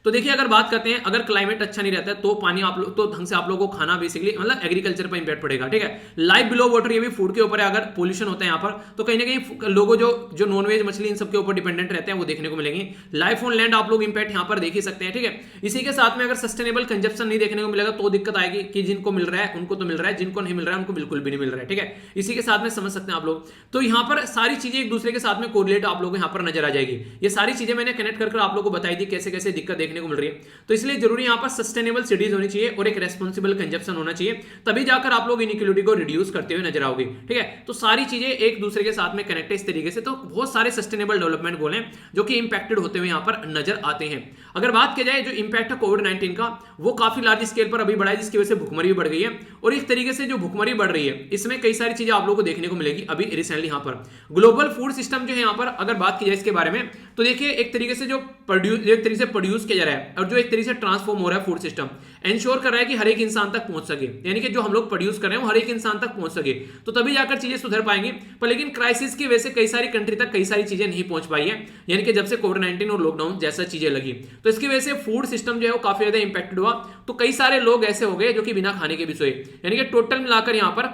तो देखिए अगर बात करते हैं, अगर क्लाइमेट अच्छा नहीं रहता है तो पानी आप लोग तो ढंग से आप लोगों को खाना बेसिकली मतलब एग्रीकल्चर पर इंपैक्ट पड़ेगा, ठीक है। लाइफ बिलो वाटर ये भी फूड के ऊपर है। अगर पोल्यूशन होता है यहाँ पर तो कहीं ना कहीं लोगों जो नॉनवेज मछली इन सबके ऊपर डिपेंडेंट रहते हैं वो देखने को मिलेंगे। लाइफ ऑन लैंड आप लोग इंपैक्ट यहाँ पर देख ही सकते हैं, ठीक है। इसी के साथ में अगर सस्टेनेबल कंजप्शन नहीं देखने को मिलेगा तो दिक्कत आएगी कि जिनको मिल रहा है उनको तो मिल रहा है, जिनको नहीं मिल रहा है उनको बिल्कुल भी नहीं मिल रहा है, ठीक है। इसी के साथ में समझ सकते हैं आप लोग। तो यहाँ पर सारी चीजें एक दूसरे के साथ में कोरिलेट आप लोगों को यहाँ पर नजर आ जाएगी। ये सारी चीजें मैंने कनेक्ट कर आप लोगों को बताई थी कैसे कैसे दिक्कत देखने को मिल रही है। तो इसलिए जरूरी यहां पर सस्टेनेबल सिटीज होनी चाहिए और एक रेस्पॉन्सिबल कंजप्शन होना चाहिए, तभी जाकर आप लोग इनइक्वालिटी को रिड्यूस करते हुए नजर आओगे, ठीक है। तो सारी चीजें एक दूसरे के साथ में कनेक्ट है इस तरीके से। तो बहुत सारे सस्टेनेबल डेवलपमेंट गोल हैं जो कि इंपैक्टेड होते हुए यहां पर नजर आते हैं। अगर बात की जाए जो इंपैक्ट है कोविड-19 का, वो काफी लार्ज स्केल पर अभी बढ़ा है, जिसकी वजह से भुखमरी भी बढ़ गई है। और इस तरीके से जो भुखमरी बढ़ रही है इसमें कई सारी चीजें आप लोगों को देखने को मिलेगी। अभी रिसेंटली यहां पर ग्लोबल फूड सिस्टम जो है यहाँ पर अगर बात की जाए इसके बारे में, तो देखिए एक तरीके से जो प्रोड्यूस किया जा रहा है और जो एक तरीके से ट्रांसफॉर्म हो रहा है फूड सिस्टम, इंश्योर कर रहा है कि हर एक इंसान तक पहुंच सके, यानी कि जो हम लोग प्रोड्यूस कर रहे हैं वो हर एक इंसान तक पहुंच सके, तो तभी जाकर चीजें सुधर पाएंगी। पर लेकिन क्राइसिस की वजह से कई सारी कंट्री तक कई सारी चीजें नहीं पहुंच पाई है, यानी कि जब से कोविड-19 और लॉकडाउन जैसा चीजें लगी, तो इसकी वजह से फूड सिस्टम जो है वो काफी ज्यादा इंपैक्टेड हुआ। तो कई सारे लोग ऐसे हो गए जो कि बिना खाने के भी सोए, यानी कि टोटल मिलाकर यहां पर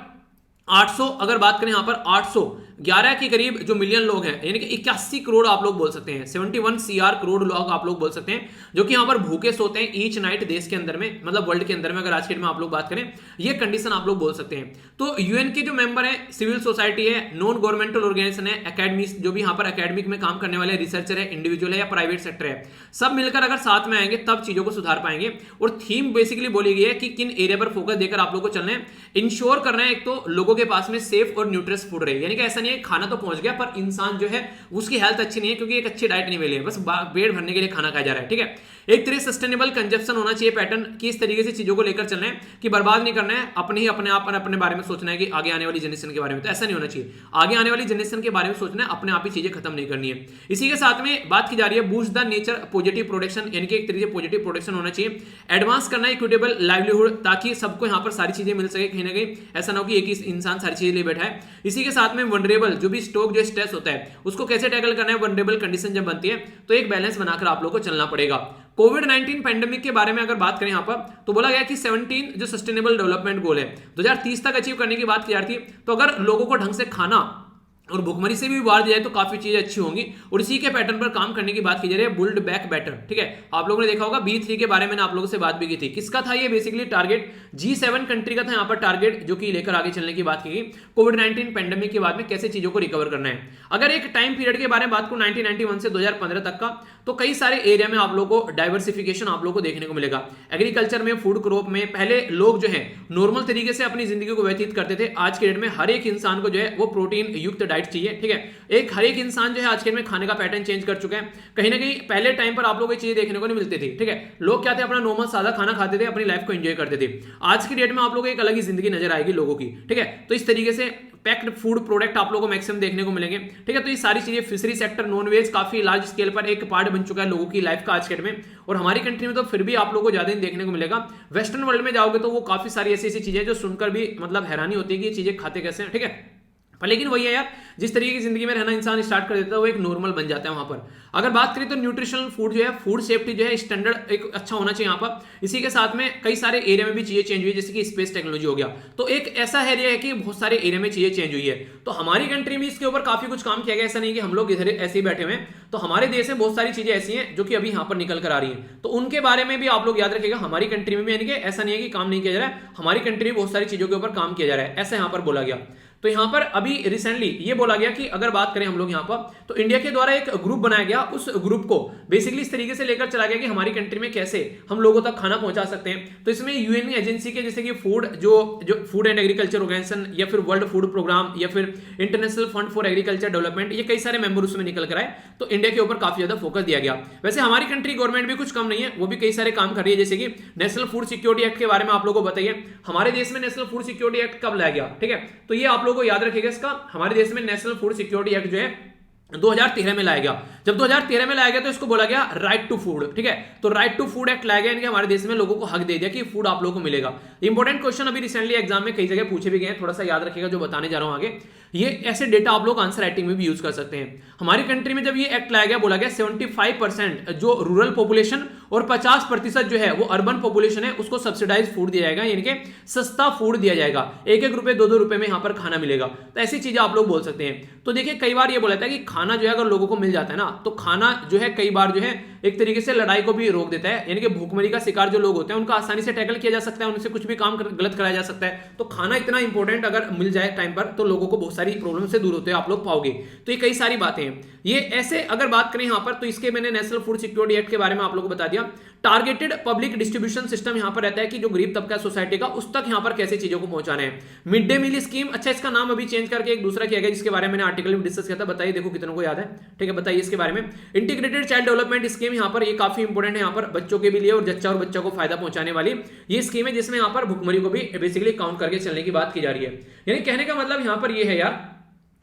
800 अगर बात करें यहां पर 811 के करीब जो मिलियन लोग हैं, यानी कि 81 करोड़ आप लोग बोल सकते हैं, 71 CR करोड़ लोग आप लोग बोल सकते हैं जो कि यहां पर भूखे सोते हैं ईच नाइट देश के अंदर में, मतलब वर्ल्ड के अंदर में। अगर आज के डेट में आप लोग बात करें ये कंडीशन आप लोग बोल सकते हैं। तो यूएन के जो मेंबर है, सिविल सोसाइटी है, नॉन गवर्नमेंटल ऑर्गेनाइजेशन है, एकेडमी जो भी यहां पर एकेडमिक में काम करने वाले रिसर्चर है, इंडिविजुअल है या प्राइवेट सेक्टर है, सब मिलकर अगर साथ में आएंगे तब चीजों को सुधार पाएंगे। और थीम बेसिकली बोली गई है कि किन एरिया पर फोकस देकर आप लोग को चलना है। इंश्योर करना है एक तो लोगों के पास में सेफ और न्यूट्रियस फूड रहे, यानी कि ऐसा नहीं है खाना तो पहुंच गया पर इंसान जो है उसकी हेल्थ अच्छी नहीं है क्योंकि एक अच्छी डाइट नहीं मिली है, बस पेट भरने के लिए खाना खाया जा रहा है, ठीक है। एक तरह सस्टेनेबल कंजप्शन होना चाहिए पैटर्न की, इस तरीके से चीजों को लेकर चलना है कि बर्बाद नहीं करना है, अपने बारे में सोचना है कि आगे आने वाली जनरेशन के बारे में, तो ऐसा नहीं होना चाहिए। आगे आने वाली जनरेशन के बारे में सोचना है, अपने आप ही चीजें खत्म नहीं करनी है। इसी के साथ में बात की जा रही है boost the nature positive production, यानी कि एक तरीके से पॉजिटिव प्रोडक्शन होना चाहिए। एडवांस करना है इक्विटेबल लाइवलीहुड, ताकि सबको यहाँ पर सारी चीजें मिल सके, कहीं ना कहीं ऐसा ना हो कि एक ही इंसान सारी चीजें ले बैठा है। इसी के साथ में वनरेबल जो भी स्टॉक जो स्ट्रेस होता है उसको कैसे टैकल करना है, वनरेबल कंडीशन जब बनती है तो एक बैलेंस बनाकर आप लोग को चलना पड़ेगा। कोविड-19 पैंडेमिक के बारे में अगर बात करें यहाँ पर तो बोला गया कि 17 जो सस्टेनेबल डेवलपमेंट गोल है 2030 तक अचीव करने की बात की जा रही थी। तो अगर लोगों को ढंग से खाना और भुखमरी से भी उबार दिया जाए तो काफी चीजें अच्छी होंगी। और इसी के पैटर्न पर काम करने की बात की जा रही है, बुल्ड बैक बेटर। ठीक है, आप लोगों ने देखा होगा B3 के बारे में आप लोगों से बात भी की थी। किसका था ये? बेसिकली टारगेट G7 कंट्री का था यहाँ पर टारगेट, जो कि लेकर आगे चलने की बात की गई कोविड-19 पेंडेमिक के बाद में कैसे चीजों को रिकवर करना है। अगर एक टाइम पीरियड के बारे में बात करूं 1991 से 2015 तक का, तो कई सारे एरिया में आप लोगों को डाइवर्सिफिकेशन आप लोगों को देखने को मिलेगा। एग्रीकल्चर में, फूड क्रॉप में पहले लोग जो है नॉर्मल तरीके से अपनी जिंदगी को व्यतीत करते थे। आज के डेट में हर एक इंसान को जो है वो प्रोटीन युक्त डाइट चाहिए। ठीक है, एक हर एक इंसान जो है आज के में खाने का पैटर्न चेंज कर चुका है। कहीं ना कहीं पहले टाइम पर आप लोगों को ये चीजें देखने को नहीं मिलती थी। ठीक है, लोग क्या थे, अपना नॉर्मल सादा खाना खाते थे, अपनी लाइफ को एंजॉय करते थे। आज की डेट में आप लोगों को एक अलग ही जिंदगी नजर आएगी लोगों की। ठीक है, तो इस तरीके से पैक्ड फूड प्रोडक्ट आप लोगों को मैक्सिमम देखने को मिलेंगे। ठीक है, तो ये सारी चीजें, फिशरी सेक्टर, नॉनवेज काफी लार्ज स्केल पर एक पार्ट बन चुका है लोगों की लाइफ का आज के डेट में। और हमारी कंट्री में तो फिर भी आप लोगों को ज्यादा नहीं देखने को मिलेगा। वेस्टर्न वर्ल्ड में जाओगे तो वो काफी सारी ऐसी ऐसी चीजें जो सुनकर भी मतलब हैरानी होती है कि ये चीजें खाते कैसे हैं। ठीक है, पर लेकिन वही है यार, जिस तरीके की जिंदगी में रहना इंसान स्टार्ट कर देता है वो एक नॉर्मल बन जाता है वहां पर। अगर बात करें तो न्यूट्रिशनल फूड जो है, फूड सेफ्टी जो है स्टैंडर्ड एक अच्छा होना चाहिए यहाँ पर। इसी के साथ में कई सारे एरिया में भी चीजें चेंज हुई, जैसे कि स्पेस टेक्नोलॉजी हो गया। तो एक ऐसा एरिया है कि बहुत सारे एरिया में चीजें चेंज हुई है। तो हमारी कंट्री में इसके ऊपर काफी कुछ काम किया गया। ऐसा नहीं कि हम लोग इधर ऐसे ही बैठे हुए हैं। तो हमारे देश में बहुत सारी चीजें ऐसी हैं जो कि अभी यहाँ पर निकल कर आ रही हैं। तो उनके बारे में भी आप लोग याद रखिएगा। हमारी कंट्री में भी, यानी कि ऐसा नहीं है कि काम नहीं किया जा रहा है, हमारी कंट्री में बहुत सारी चीजों के ऊपर काम किया जा रहा है, ऐसा यहाँ पर बोला गया। तो यहां पर अभी रिसेंटली ये बोला गया कि अगर बात करें हम लोग यहां पर, तो इंडिया के द्वारा एक ग्रुप बनाया गया। उस ग्रुप को बेसिकली इस तरीके से लेकर चला गया कि हमारी कंट्री में कैसे हम लोगों तक खाना पहुंचा सकते हैं। तो इसमें यूएन एजेंसी के, जैसे कि फूड जो फूड एंड एग्रीकल्चर ऑर्गेनाइजेशन, या फिर वर्ल्ड फूड प्रोग्राम, या फिर international Fund for Agriculture development, ये कई सारे मेंबर उसमें निकल कर आए। तो इंडिया के ऊपर काफी ज्यादा फोकस दिया गया। वैसे हमारी कंट्री गवर्नमेंट भी कुछ कम नहीं है, वो भी कई सारे काम कर रही है। जैसे कि नेशनल फूड सिक्योरिटी एक्ट के बारे में आप लोगों को बताइए, हमारे देश में नेशनल फूड सिक्योरिटी एक्ट कब लाया गया। ठीक है, तो ये आप लोगों को याद रखिएगा। इसका हमारे देश में नेशनल फूड सिक्योरिटी एक्ट जो है 2013 में लाया गया। जब 2013 में लाया गया तो इसको बोला गया राइट टू फूड। ठीक है, तो राइट टू फूड एक्ट लाया गया, यानी कि हमारे देश में लोगों को हक दे दिया कि फूड आप लोगों को मिलेगा। इंपॉर्टेंट क्वेश्चन अभी रिसेंटली एग्जाम में कई जगह पूछे भी गए हैं, थोड़ा सा याद रखिएगा जो बताने जा रहा हूं आगे। ये ऐसे डेटा आप लोग आंसर राइटिंग में भी यूज कर सकते हैं। हमारी कंट्री में जब ये एक्ट लाया गया, बोला गया 75% जो रूरल पॉपुलेशन और 50% जो है वो अर्बन पॉपुलेशन है, उसको सब्सिडाइज फूड दिया जाएगा, यानी कि सस्ता फूड दिया जाएगा। 1-1 रुपए 2-2 रुपए में यहां पर खाना मिलेगा। तो ऐसी चीजें आप लोग बोल सकते हैं। तो देखिए, कई बार ये बोला था कि खाना जो है अगर लोगों को मिल जाता है ना, तो खाना जो है कई बार जो है एक तरीके से लड़ाई को भी रोक देता है। यानी कि भूखमरी का शिकार जो लोग होते हैं उनका आसानी से टैकल किया जा सकता है, उनसे कुछ भी काम गलत कराया जा सकता है। तो खाना इतना इंपॉर्टेंट अगर मिल जाए टाइम पर, तो लोगों को बहुत सारी प्रॉब्लम से दूर होते हैं आप लोग पाओगे। तो ये कई सारी बातें हैं। ये ऐसे अगर बात करें यहां पर, तो इसके मैंने नेशनल फूड सिक्योरिटी एक्ट के बारे में आप लोगों को बता दिया। टारगेटेड पब्लिक डिस्ट्रीब्यूशन सिस्टम यहां पर रहता है कि जो गरीब तबका सोसाइटी का, उस तक यहां पर कैसे चीजों को पहुंचाना है। मिड डे मील स्कीम, अच्छा इसका नाम अभी चेंज करके एक दूसरा किया गया, जिसके बारे में मैंने आर्टिकल में डिस्कस किया था। बताइए, देखो कितनों को याद है। ठीक है, बताइए इसके बारे में। इंटीग्रेटेड चाइल्ड डेवलपमेंट स्कीम, यहां पर ये काफी इंपॉर्टेंट है, यहां पर बच्चों के भी लिए और जच्चा और बच्चा को फायदा पहुंचाने वाली ये स्कीम है, जिसमें यहां पर भुखमरी को भी बेसिकली काउंट करके चलने की बात की जा रही है। यानी कहने का मतलब यहां पर ये है यार,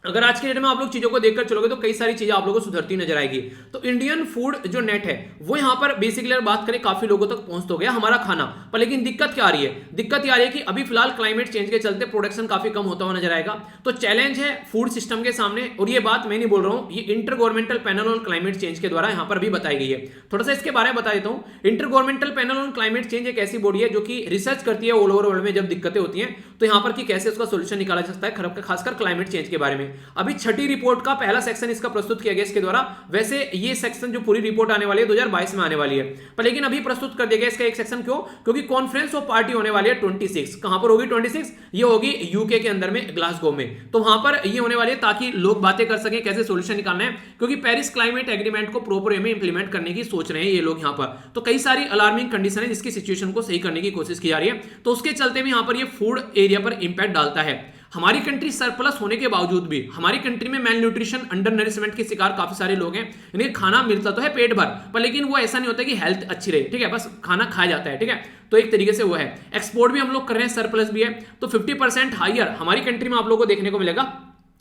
अगर आज के डेट में आप लोग चीजों को देखकर चलोगे तो कई सारी चीजें आप लोगों को सुधरती नजर आएगी। तो इंडियन फूड जो नेट है वो यहां पर बेसिकली बात करें काफी लोगों तक पहुंच तो गया हमारा खाना। पर लेकिन दिक्कत क्या आ रही है? दिक्कत ये आ रही है कि अभी फिलहाल क्लाइमेट चेंज के चलते प्रोडक्शन काफी कम होता हुआ नजर आएगा। तो चैलेंज है फूड सिस्टम के सामने। और ये बात मैं नहीं बोल रहा हूं, ये inter governmental panel on climate change के द्वारा यहां पर भी बताई गई है। थोड़ा सा इसके बारे में बता देता हूं। Inter governmental panel on climate change एक ऐसी बॉडी है जो कि रिसर्च करती है ऑल ओवर वर्ल्ड में जब दिक्कतें होती हैं, तो यहां पर कि कैसे उसका सोल्यूशन निकाला जा सकता है, खासकर क्लाइमेट चेंज के बारे में। अभी छठी रिपोर्ट का पहला सेक्शन इसका प्रस्तुत किया गया इसके द्वारा। वैसे ये सेक्शन जो पूरी रिपोर्ट आने वाली है 2022 में आने वाली है, पर लेकिन अभी प्रस्तुत कर दिया गया इसका एक सेक्शन। क्यों? क्योंकि कॉन्फ्रेंस ऑफ पार्टी होने वाली है 26। कहां पर होगी 26? ये होगी यूके के अंदर में, ग्लासगो में। तो वहां पर ये होने वाली है ताकि लोग बातें कर सकें कैसे सोल्यूशन निकालना है, क्योंकि पेरिस क्लाइमेट एग्रीमेंट को प्रॉपर वे में इंप्लीमेंट करने की सोच रहे हैं ये लोग यहां पर। तो कई सारी अलार्मिंग कंडीशन है जिसकी सिचुएशन को सही करने की कोशिश की जा रही है। तो उसके चलते भी यहां पर ये फूड एरिया पर इंपैक्ट डालता है। हमारी कंट्री सरप्लस होने के बावजूद भी हमारी कंट्री में मेल न्यूट्रिशन, अंडर नरिशमेंट के शिकार काफी सारे लोग हैं। यानी खाना मिलता तो है पेट भर, पर लेकिन वो ऐसा नहीं होता कि हेल्थ अच्छी रहे। ठीक है, बस खाना खाया जाता है। ठीक है, तो एक तरीके से वो है। एक्सपोर्ट भी हम लोग कर रहे हैं, सरप्लस भी है। तो 50% हाइयर हमारी कंट्री में आप लोगों को देखने को मिलेगा,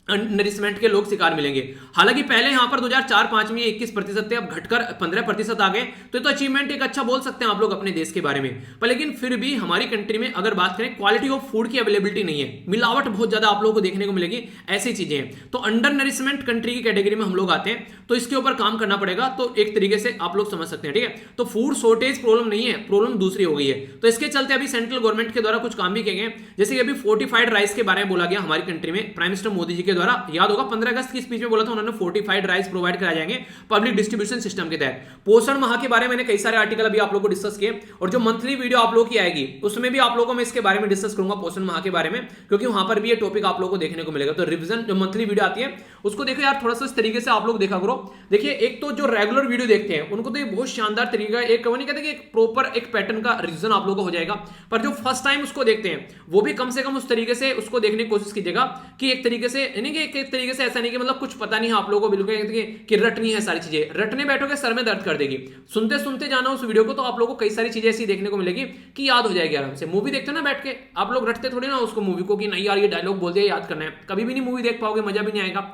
नरिशमेंट के लोग शिकार मिलेंगे। हालांकि पहले यहां पर 2004-05 में 21% थे, अब घटकर 15% आ गए। तो ये तो अचीवमेंट एक अच्छा बोल सकते हैं आप लोग अपने देश के बारे में। पर लेकिन फिर भी हमारी कंट्री में अगर बात करें, क्वालिटी ऑफ फूड की अवेलेबिलिटी नहीं है, मिलावट बहुत ज्यादा आप लोगों को देखने को मिलेगी, ऐसी चीजें हैं। तो अंडर नरिशमेंट कंट्री की कैटेगरी में हम लोग आते हैं, तो इसके ऊपर काम करना पड़ेगा। तो एक तरीके से आप लोग समझ सकते हैं। ठीक है, तो फूड शॉर्टेज प्रॉब्लम नहीं है, प्रॉब्लम दूसरी हो गई है। तो इसके चलते अभी सेंट्रल गवर्नमेंट के द्वारा कुछ काम भी किए गए, जैसे कि अभी फोर्टिफाइड राइस के बारे में बोला गया हमारी कंट्री में प्राइम मिनिस्टर मोदी जी के के द्वारा, याद होगा 15 अगस्त की स्पीच में बोला था उन्होंने फोर्टिफाइड राइस प्रोवाइड कराए जाएंगे पब्लिक डिस्ट्रीब्यूशन सिस्टम के तहत। पोषण माह के बारे में मैंने कई सारे आर्टिकल अभी आप लोगों को डिस्कस किए, और जो मंथली वीडियो आप लोगों की आएगी उसमें भी आप लोगों को मैं इसके बारे में डिस्कस करूंगा पोषण माह के बारे में, क्योंकि वहां पर भी ये टॉपिक आप लोगों को देखने को मिलेगा। तो रिवीजन जो मंथली वीडियो आती है उसको देखो यार, थोड़ा सा इस तरीके से आप लोग देखा करो। देखिए एक तो जो रेगुलर वीडियो देखते हैं उनको तो ये बहुत शानदार तरीका, एक नहीं कहते कि एक प्रॉपर एक पैटर्न का रिवीजन आप लोगों को हो जाएगा, पर जो फर्स्ट टाइम उसको देखते हैं वो भी कम से कम उस तरीके से उसको देखने की कोशिश कीजिएगा कि एक तरीके से, यानी कि एक तरीके से ऐसा नहीं कि मतलब कुछ पता नहीं है आप लोगों को, बिल्कुल कि रटनी है सारी चीजें, रटने बैठोगे सर में दर्द कर देगी। सुनते सुनते जाना उस वीडियो को, तो आप लोगों को कई सारी चीजें ऐसी देखने को मिलेगी कि याद हो जाएगी आराम से। मूवी देखते ना बैठ के, आप लोग रटते थोड़ी ना उसको मूवी को कि नहीं यार ये डायलॉग बोल दिया याद करना है, कभी भी नहीं मूवी देख पाओगे, मजा भी नहीं आएगा।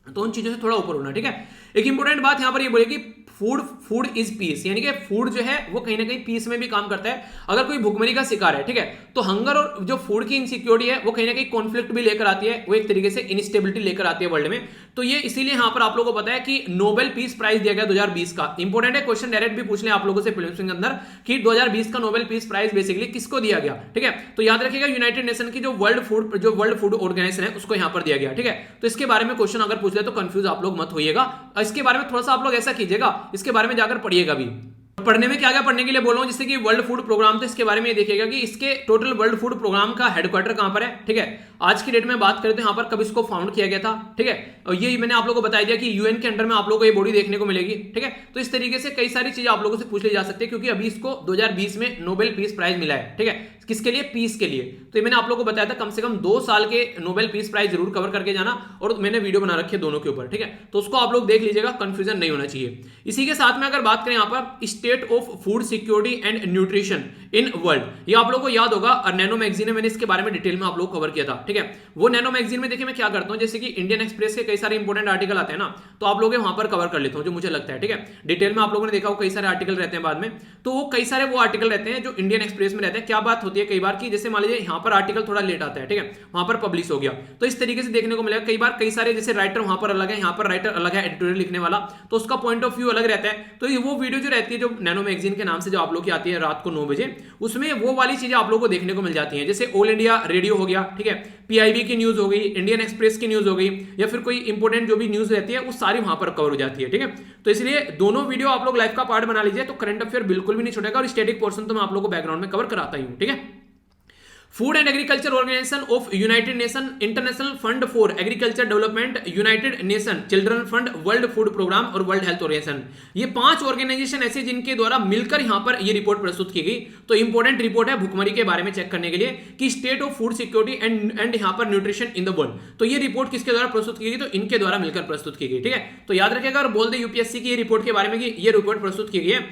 तो उन चीजों से थोड़ा ऊपर होना, ठीक है। एक इंपॉर्टेंट बात यहां पर ये बोलेगी, फूड इज पीस, यानी कि फूड जो है वो कहीं ना कहीं पीस में भी काम करता है। अगर कोई भुखमरी का शिकार है, ठीक है, तो हंगर और जो फूड की इनसिक्योरिटी है वो कहीं ना कहीं कॉन्फ्लिक्ट भी लेकर आती है, वो एक तरीके से इनस्टेबिलिटी लेकर आती है वर्ल्ड में। तो ये इसीलिए यहां पर आप लोगों को पता है कि नोबेल पीस प्राइज दिया गया 2020 का। इंपॉर्टेंट है, क्वेश्चन डायरेक्ट भी पूछ ले आप लोगों से प्रीलिम्स के अंदर कि 2020 का नोबेल पीस प्राइज बेसिकली किसको दिया गया, ठीक है। तो याद रखिएगा यूनाइटेड नेशन की जो वर्ल्ड फूड ऑर्गेनाइजेशन है उसको यहां पर दिया गया, ठीक है। तो इसके बारे में क्वेश्चन अगर पूछ ले तो कंफ्यूज आप लोग मत होइएगा, इसके बारे में थोड़ा सा आप लोग ऐसा कीजिएगा, इसके बारे में जाकर पढ़िएगा भी। पढ़ने में क्या क्या पढ़ने के लिए बोल रहा हूं, जैसे कि वर्ल्ड फूड प्रोग्राम, तो इसके बारे में ये देखिएगा कि इसके टोटल वर्ल्ड फूड प्रोग्राम का हेडक्वार्टर कहां पर है, ठीक है। आज की डेट में बात करें तो यहां पर कब इसको फाउंड किया गया था, ठीक है। और ये मैंने आप लोगों को बता दिया कि यूएन के अंडर में आप लोगों को ये बॉडी देखने को मिलेगी, ठीक है। तो इस तरीके से कई सारी चीजें आप लोगों से पूछ ली जा सकती है, क्योंकि अभी इसको 2020 में नोबेल पीस प्राइज मिला है, ठीक है। किसके लिए? पीस के लिए। तो ये मैंने आप लोगों को बताया था कम से कम 2 साल के नोबेल पीस प्राइज जरूर कवर करके जाना, और मैंने वीडियो बना रखी है दोनों के ऊपर, ठीक है। तो उसको आप लोग देख लीजिएगा, कंफ्यूजन नहीं होना चाहिए। इसी के साथ में अगर बात करें यहाँ पर state of food security and nutrition in world, ये आप लोगों को याद होगा, और नैनो मैगजीन में मैंने इसके बारे में डिटेल में आप लोग कवर किया था, ठीक है। वो नैनो मैगजीन में देखिए मैं क्या करता हूं, जैसे कि इंडियन एक्सप्रेस के कई सारे इंपॉर्टेंट आर्टिकल आते हैं ना, तो आप लोग वहां पर कवर कर लेता हूं जो मुझे लगता है, ठीक है। डिटेल में आप लोगों ने देखा हो कई सारे आर्टिकल रहते हैं बाद में, तो वो कई सारे वो आर्टिकल रहते हैं जो इंडियन एक्सप्रेस में रहते हैं। क्या बात होती है कई बार की, जैसे मान लीजिए यहाँ पर आर्टिकल थोड़ा लेट आता है, ठीक है, वहां पर पब्लिश हो गया, तो इस तरीके से देखने को मिलेगा कई बार, कई सारे जैसे राइटर वहां पर अलग है, यहाँ पर राइटर अलग है, एडिटोरियल लिखने वाला, तो उसका पॉइंट ऑफ व्यू अलग रहता है। तो ये वो वीडियो जो रहती है जो नैनो मैगजीन के नाम से जो आप लोग की आती है रात को 9 बजे, उसमें वो वाली चीजें आप लोगों को देखने को मिल जाती हैं, जैसे ऑल इंडिया रेडियो हो गया, ठीक है, पीआईबी की न्यूज हो गई, इंडियन एक्सप्रेस की न्यूज हो गई, या फिर कोई इंपॉर्टेंट जो भी न्यूज रहती है वो सारी वहां पर कवर हो जाती है, ठीक है। तो इसलिए दोनों वीडियो आप लोग लाइफ का पार्ट बना लीजिए, तो करंट अफेयर बिल्कुल भी नहीं छूटेगा, और स्टैटिक पोर्शन तो मैं आप लोगों को बैकग्राउंड में कवर कराता ही हूं, ठीक है। Food and Agriculture Organization of United Nation, International Fund for Agriculture Development, United Nation Children Fund, World Food Programme और वर्ल्ड हेल्थ ऑर्गेनाइजेशन, ये 5 ऑर्गेनाइजेशन ऐसे जिनके द्वारा मिलकर यहां पर ये रिपोर्ट प्रस्तुत की गई। तो इंपॉर्टेंट रिपोर्ट है भुखमरी के बारे में चेक करने के लिए कि state of food security and यहां पर न्यूट्रिशन इन द वर्ल्ड, तो ये रिपोर्ट किसके द्वारा प्रस्तुत की गई, तो इनके द्वारा मिलकर प्रस्तुत की गई, ठीक है। तो याद रखिएगा, और बोल दे यूपीएससी की ये रिपोर्ट के बारे में कि ये रिपोर्ट प्रस्तुत की गई है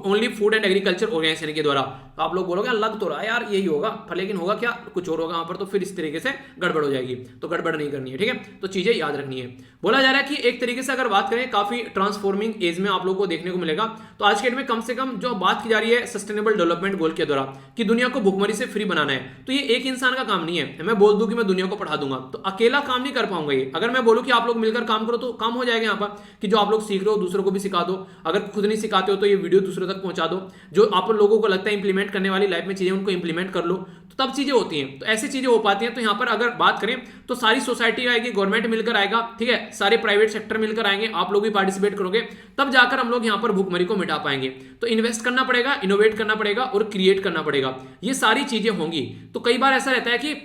only Food and Agriculture Organization के द्वारा। तो आप लोग बोलोगे लग तो रहा है यार यही होगा, लेकिन होगा क्या, कुछ और होगा वहां पर, तो फिर इस तरीके से गड़बड़ हो जाएगी, तो गड़बड़ नहीं करनी है, ठीक है। तो चीजें याद रखनी है। बोला जा रहा है कि एक तरीके से अगर बात करें काफी ट्रांसफॉर्मिंग एज में आप लोगों को देखने को मिलेगा। तो आज के डेट में कम से कम जो बात की जा रही है सस्टेनेबल डेवलपमेंट गोल के द्वारा कि दुनिया को भुखमरी से फ्री बनाना है, तो ये एक इंसान का काम नहीं है। मैं बोल दूं कि मैं दुनिया को पढ़ा दूंगा तो अकेला काम नहीं कर पाऊंगा ये। अगर मैं बोलूं कि आप लोग मिलकर काम करो तो काम हो जाएगा यहाँ पर, कि जो आप लोग सीख रहे हो दूसरों को भी सिखा दो, अगर खुद नहीं सिखाते हो तो ये वीडियो दूसरों तक पहुंचा दो, जो आप लोगों को लगता है इंप्लीमेंट करने वाली लाइफ में चीजें उनको इंप्लीमेंट कर लो, तो तब चीजें होती हैं। तो ऐसी चीजें हो पाती हैं। तो यहाँ पर अगर बात करें तो सारी सोसाइटी आएगी, गवर्नमेंट मिलकर आएगा, ठीक है, सारे प्राइवेट सेक्टर मिलकर आएंगे, आप लोग भी पार्टिसिपेट करोगे, तब जाकर हम लोग यहाँ पर भुखमरी को मिटा पाएंगे। तो इन्वेस्ट करना पड़ेगा, इनोवेट करना पड़ेगा और क्रिएट करना पड़ेगा, ये सारी चीजें होंगी। तो कई बार ऐसा रहता है कि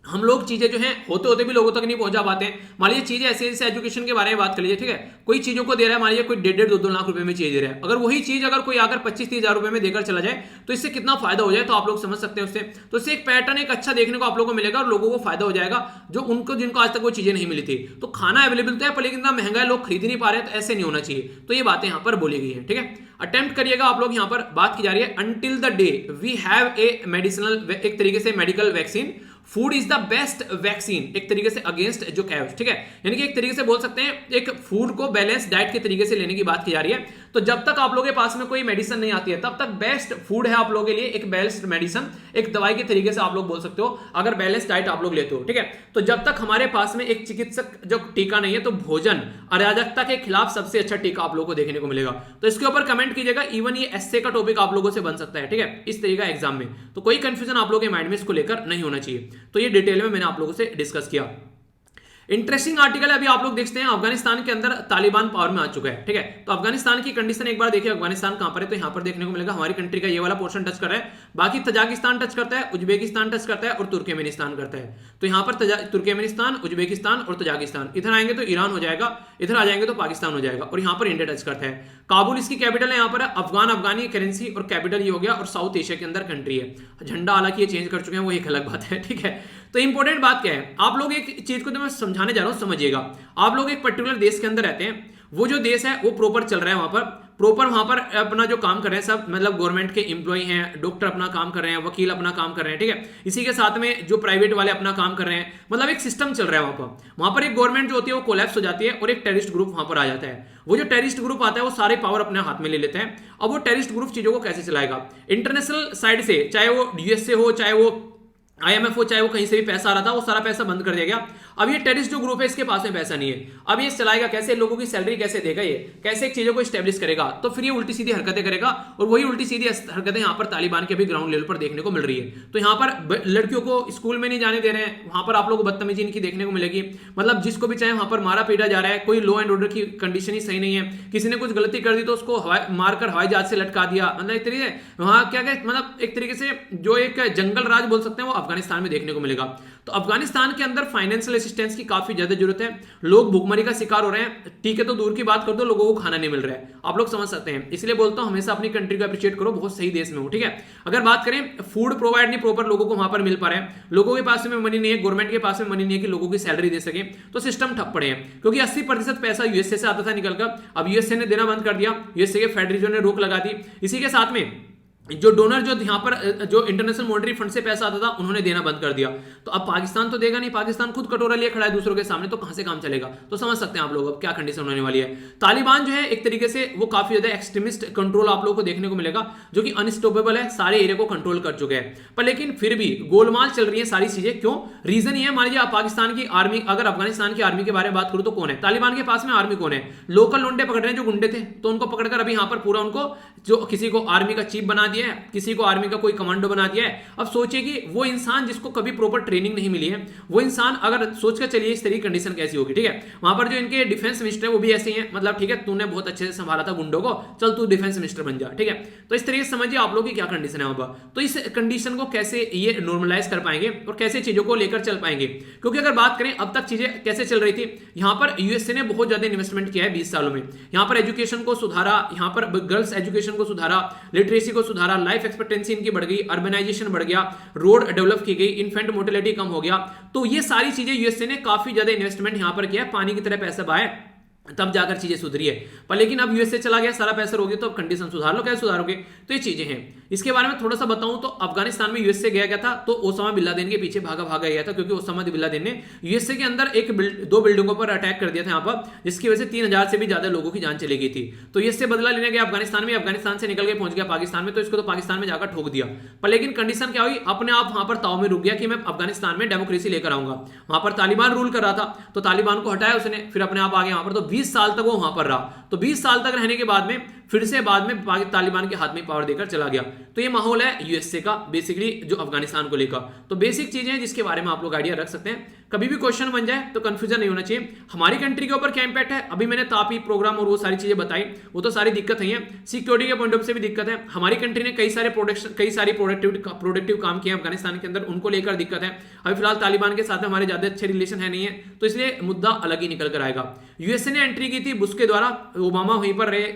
हम लोग चीजें जो हैं होते होते भी लोगों तक नहीं पहुंचा पाते हैं। मान लीजिए चीजें ऐसे जैसे एजुकेशन के बारे में बात कर लीजिए, ठीक है, कोई चीजों को दे रहा है, मान लीजिए कोई 1.5-2 लाख रुपए में चीज दे रहा है, अगर वही चीज अगर कोई आकर 25-30 हजार रुपए में देकर चला जाए तो इससे कितना फायदा हो जाए, तो आप लोग समझ सकते हैं उससे। तो इससे एक पैटर्न एक अच्छा देखने को आप लोगों को मिलेगा और लोगों को फायदा हो जाएगा जो उनको जिनको आज तक वो चीजें नहीं मिली थी। तो खाना अवेलेबल तो है पर लेकिन इतना महंगा है, लोग खरीद नहीं पा रहे हैं, तो ऐसे नहीं होना चाहिए। तो ये बातें यहाँ पर बोली गई है, ठीक है। अटेम्प्ट करिएगा आप लोग, यहाँ पर बात की जा रही है until the day we have a medicinal, एक तरीके से medical vaccine, food is the best vaccine, एक तरीके से अगेंस्ट जो कैव्स, ठीक है, यानी कि एक तरीके से बोल सकते हैं एक फूड को बैलेंस डाइट के तरीके से लेने की बात की जा रही है। तो जब तक आप लोगों के पास में कोई मेडिसिन नहीं आती है तब तक बेस्ट फूड है आप लोगों के लिए एक बैलेंस्ड मेडिसिन, एक दवाई के तरीके से आप लोग बोल सकते हो अगर बैलेंस डाइट आप लोग लेते हो, ठीक है। तो जब तक हमारे पास में एक चिकित्सक जो टीका नहीं है, तो भोजन अराजकता के खिलाफ सबसे अच्छा टीका आप लोगों को देखने को मिलेगा। तो इसके ऊपर कमेंट कीजिएगा, इवन ये एस्से का टॉपिक आप लोगों से बन सकता है, ठीक है, इस तरीका एग्जाम में। तो कोई कंफ्यूजन आप लोगों के माइंड में इसको लेकर नहीं होना चाहिए। तो ये डिटेल में मैंने आप लोगों से डिस्कस किया। इंटरेस्टिंग आर्टिकल है, अभी आप लोग देखते हैं अफगानिस्तान के अंदर तालिबान पावर में आ चुका है, ठीक है। तो अफगानिस्तान की कंडीशन एक बार देखिए, अफगानिस्तान कहां पर है, तो यहां पर देखने को मिलेगा हमारी कंट्री का ये वाला पोर्शन टच कर रहा है, बाकी तजाकिस्तान टच करता है, उज्बेकिस्तान टच करता है और तुर्कमेनिस्तान करता है। तो यहां पर तुर्कमेनिस्तान, उज्बेकिस्तान और तजाकिस्तान, इधर आएंगे तो ईरान हो जाएगा, इधर आ जाएंगे तो पाकिस्तान हो जाएगा, और यहां पर इंडिया टच करता है। काबुल इसकी कैपिटल है, यहां पर अफगानी करेंसी और कैपिटल ये हो गया, और साउथ एशिया के अंदर कंट्री है। झंडा हालांकि ये चेंज कर चुके हैं, वो एक अलग बात है, ठीक है। तो इंपॉर्टेंट बात क्या है, आप लोग एक चीज को तो मैं समझाने जा रहा हूं, समझिएगा। आप लोग एक पर्टिकुलर देश के अंदर रहते हैं, वो जो देश है वो प्रॉपर चल रहा है, वहां पर अपना जो काम कर रहे हैं सब, मतलब गवर्नमेंट के एम्प्लॉय हैं, डॉक्टर अपना काम कर रहे हैं, वकील अपना काम कर रहे हैं, ठीक है। इसी के साथ में जो प्राइवेट वाले अपना काम कर रहे हैं, मतलब एक सिस्टम चल रहा है वहां पर एक गवर्नमेंट जो होती है वो कोलैप्स हो जाती है और एक टेररिस्ट ग्रुप वहां पर आ जाता है। वो जो टेररिस्ट ग्रुप आता है वो सारे पावर अपने हाथ में ले लेते हैं। अब वो टेररिस्ट ग्रुप चीजों को कैसे चलाएगा, इंटरनेशनल साइड से, चाहे वो यूएस से हो, चाहे वो IMF हो, चाहे वो कहीं से भी पैसा आ रहा था, वो सारा पैसा बंद कर दिया गया। अब ये टेररिस्ट जो ग्रुप है इसके पास में पैसा नहीं है, अब ये चलाएगा कैसे, लोगों की सैलरी कैसे देगा, ये कैसे एक चीजों को स्टैब्लिश करेगा, तो फिर ये उल्टी सीधी हरकतें करेगा। और वही उल्टी सीधी हरकतें यहाँ पर तालिबान के भी ग्राउंड लेवल पर देखने को मिल रही है। तो यहाँ पर लड़कियों को स्कूल में नहीं जाने दे रहे हैं, वहां पर आप लोगों को बदतमीजी इनकी देखने को मिलेगी, मतलब जिसको भी चाहे वहां पर मारा पीटा जा रहा है, कोई लॉ एंड ऑर्डर की कंडीशन ही सही नहीं है। किसी ने कुछ गलती कर दी तो उसको मारकर हवाई जहाज से लटका दिया, मतलब एक तरीके से वहां क्या मतलब एक तरीके से जो एक जंगल राज बोल सकते हैं वो अफगानिस्तान में देखने को मिलेगा। तो अफगानिस्तान के अंदर फाइनेंशियल असिस्टेंस की काफी ज्यादा जरूरत है, लोग भूखमरी का शिकार हो रहे हैं, ठीक है। तो दूर की बात कर दो, लोगों को खाना नहीं मिल रहा है, आप लोग समझ सकते हैं। इसलिए बोलता हूं हमेशा अपनी कंट्री को अप्रिशिएट करो, बहुत सही देश में हो, ठीक है। अगर बात करें फूड प्रोवाइड नहीं प्रॉपर लोगों को वहां पर मिल पा रहे हैं, लोगों के पास में मनी नहीं है, गवर्नमेंट के पास में मनी नहीं है कि लोगों की सैलरी दे सके, तो सिस्टम ठप पड़े हैं। क्योंकि 80% पैसा यूएसए से आता था निकलकर, अब यूएसए ने देना बंद कर दिया, यूएसए के फेडरल रिजर्व ने रोक लगा दी। इसी के साथ में जो डोनर जो यहाँ पर जो इंटरनेशनल मॉनेटरी फंड से पैसा आता था उन्होंने देना बंद कर दिया। तो अब पाकिस्तान तो देगा नहीं, पाकिस्तान खुद कटोरा लिए खड़ा है दूसरों के सामने, तो कहां से काम चलेगा। तो समझ सकते हैं आप लोग अब क्या कंडीशन होने वाली है। तालिबान जो है एक तरीके से वो काफी ज्यादा एक्सट्रीमिस्ट कंट्रोल आप लोगों को देखने को मिलेगा, जो कि अनस्टॉपेबल है, सारे एरिया को कंट्रोल कर चुके हैं। पर लेकिन फिर भी गोलमाल चल रही है सारी चीजें, क्यों, रीजन ये है, मान लीजिए पाकिस्तान की आर्मी, अगर अफगानिस्तान की आर्मी के बारे में बात करूं तो कौन है, तालिबान के पास में आर्मी कौन है, लोकल लुंडे पकड़ रहे हैं जो गुंडे थे, तो उनको पकड़कर अभी यहाँ पर पूरा उनको जो किसी को आर्मी का चीफ बना दिया है, किसी को आर्मी का कोई कमांडो बना दिया है। अब सोचिए कि वो इंसान जिसको कभी प्रॉपर ट्रेनिंग नहीं मिली है, वो इंसान अगर सोचकर चलिए इस तरह की कंडीशन कैसी होगी, ठीक है। वहां पर जो इनके डिफेंस मिनिस्टर है वो भी ऐसे ही है, मतलब ठीक है तूने बहुत अच्छे से संभाला था गुंडों को, चल तू डिफेंस मिनिस्टर बन जा, ठीक है। तो इस तरीके से समझिए आप लोग की क्या कंडीशन है वहां पर। तो इस कंडीशन को कैसे ये नॉर्मलाइज कर पाएंगे और कैसे चीजों को लेकर चल पाएंगे, क्योंकि अगर बात करें अब तक चीजें कैसे चल रही थी, यहां पर यूएसए ने बहुत ज्यादा इन्वेस्टमेंट किया है 20 सालों में, यहां पर एजुकेशन को सुधारा, यहां पर गर्ल्स एजुकेशन को सुधारा, लिटरेसी को सुधारा, लाइफ एक्सपेक्टेंसी इनकी बढ़ गई, अर्बनाइजेशन बढ़ गया, रोड डेवलप की गई, इन्फेंट मोर्टेलिटी कम हो गया। तो ये सारी चीजें यूएसए ने काफी ज्यादा इन्वेस्टमेंट यहां पर किया है, पानी की तरह पैसा बहाए तब जाकर चीजें सुधरी है। पर लेकिन अब यूएसए चला गया, सारा पैसा हो गया, तो अब कंडीशन सुधार लो, कैसे सुधारोगे। तो ये चीजें हैं। इसके बारे में थोड़ा सा बताऊं तो अफगानिस्तान में यूएसए गया गया था, तो ओसामा बिन लादेन के पीछे भागा गया था, क्योंकि ओसामा बिन लादेन ने यूएसए के अंदर दो बिल्डिंगों पर अटैक कर दिया था यहाँ पर, जिसकी वजह से 3000 से भी ज्यादा लोगों की जान चली गई थी। तो यूएसए बदला लेने गया अफगानिस्तान में, अफगानिस्तान से निकल के पहुंच गया पाकिस्तान में, तो इसको तो पाकिस्तान में जाकर ठोक दिया। पर लेकिन कंडीशन क्या हुई, अपने आप वहां पर ताव में रुक गया कि मैं अफगानिस्तान में डेमोक्रेसी लेकर आऊंगा। वहां पर तालिबान रूल कर रहा था, तो तालिबान को हटाया उसने, फिर अपने आप आ गया वहां पर। तो 20 साल तक वो वहां पर रहा, तो 20 साल तक रहने के बाद में फिर से बाद में तालिबान के हाथ में पावर देकर चला गया। तो ये माहौल है यूएसए का बेसिकली जो अफगानिस्तान को लेकर। तो बेसिक चीजें हैं जिसके बारे में आप लोग आइडिया रख सकते हैं, कभी भी क्वेश्चन बन जाए तो कंफ्यूजन नहीं होना चाहिए। हमारी कंट्री के ऊपर क्या इंपैक्ट है, अभी मैंने तापी प्रोग्राम और वो सारी चीजें बताई, वो तो सारी दिक्कत है, सिक्योरिटी के पॉइंट ऑफ से भी दिक्कत है। हमारी कंट्री ने कई सारी प्रोडक्टिव काम किए अफगानिस्तान के अंदर, उनको लेकर दिक्कत है। अभी फिलहाल तालिबान के साथ में हमारे ज्यादा अच्छे रिलेशन है नहीं है, तो इसलिए मुद्दा अलग ही निकल कर आएगा। यूएसए ने एंट्री की थी बुश के द्वारा, ओबामा वहीं पर रहे,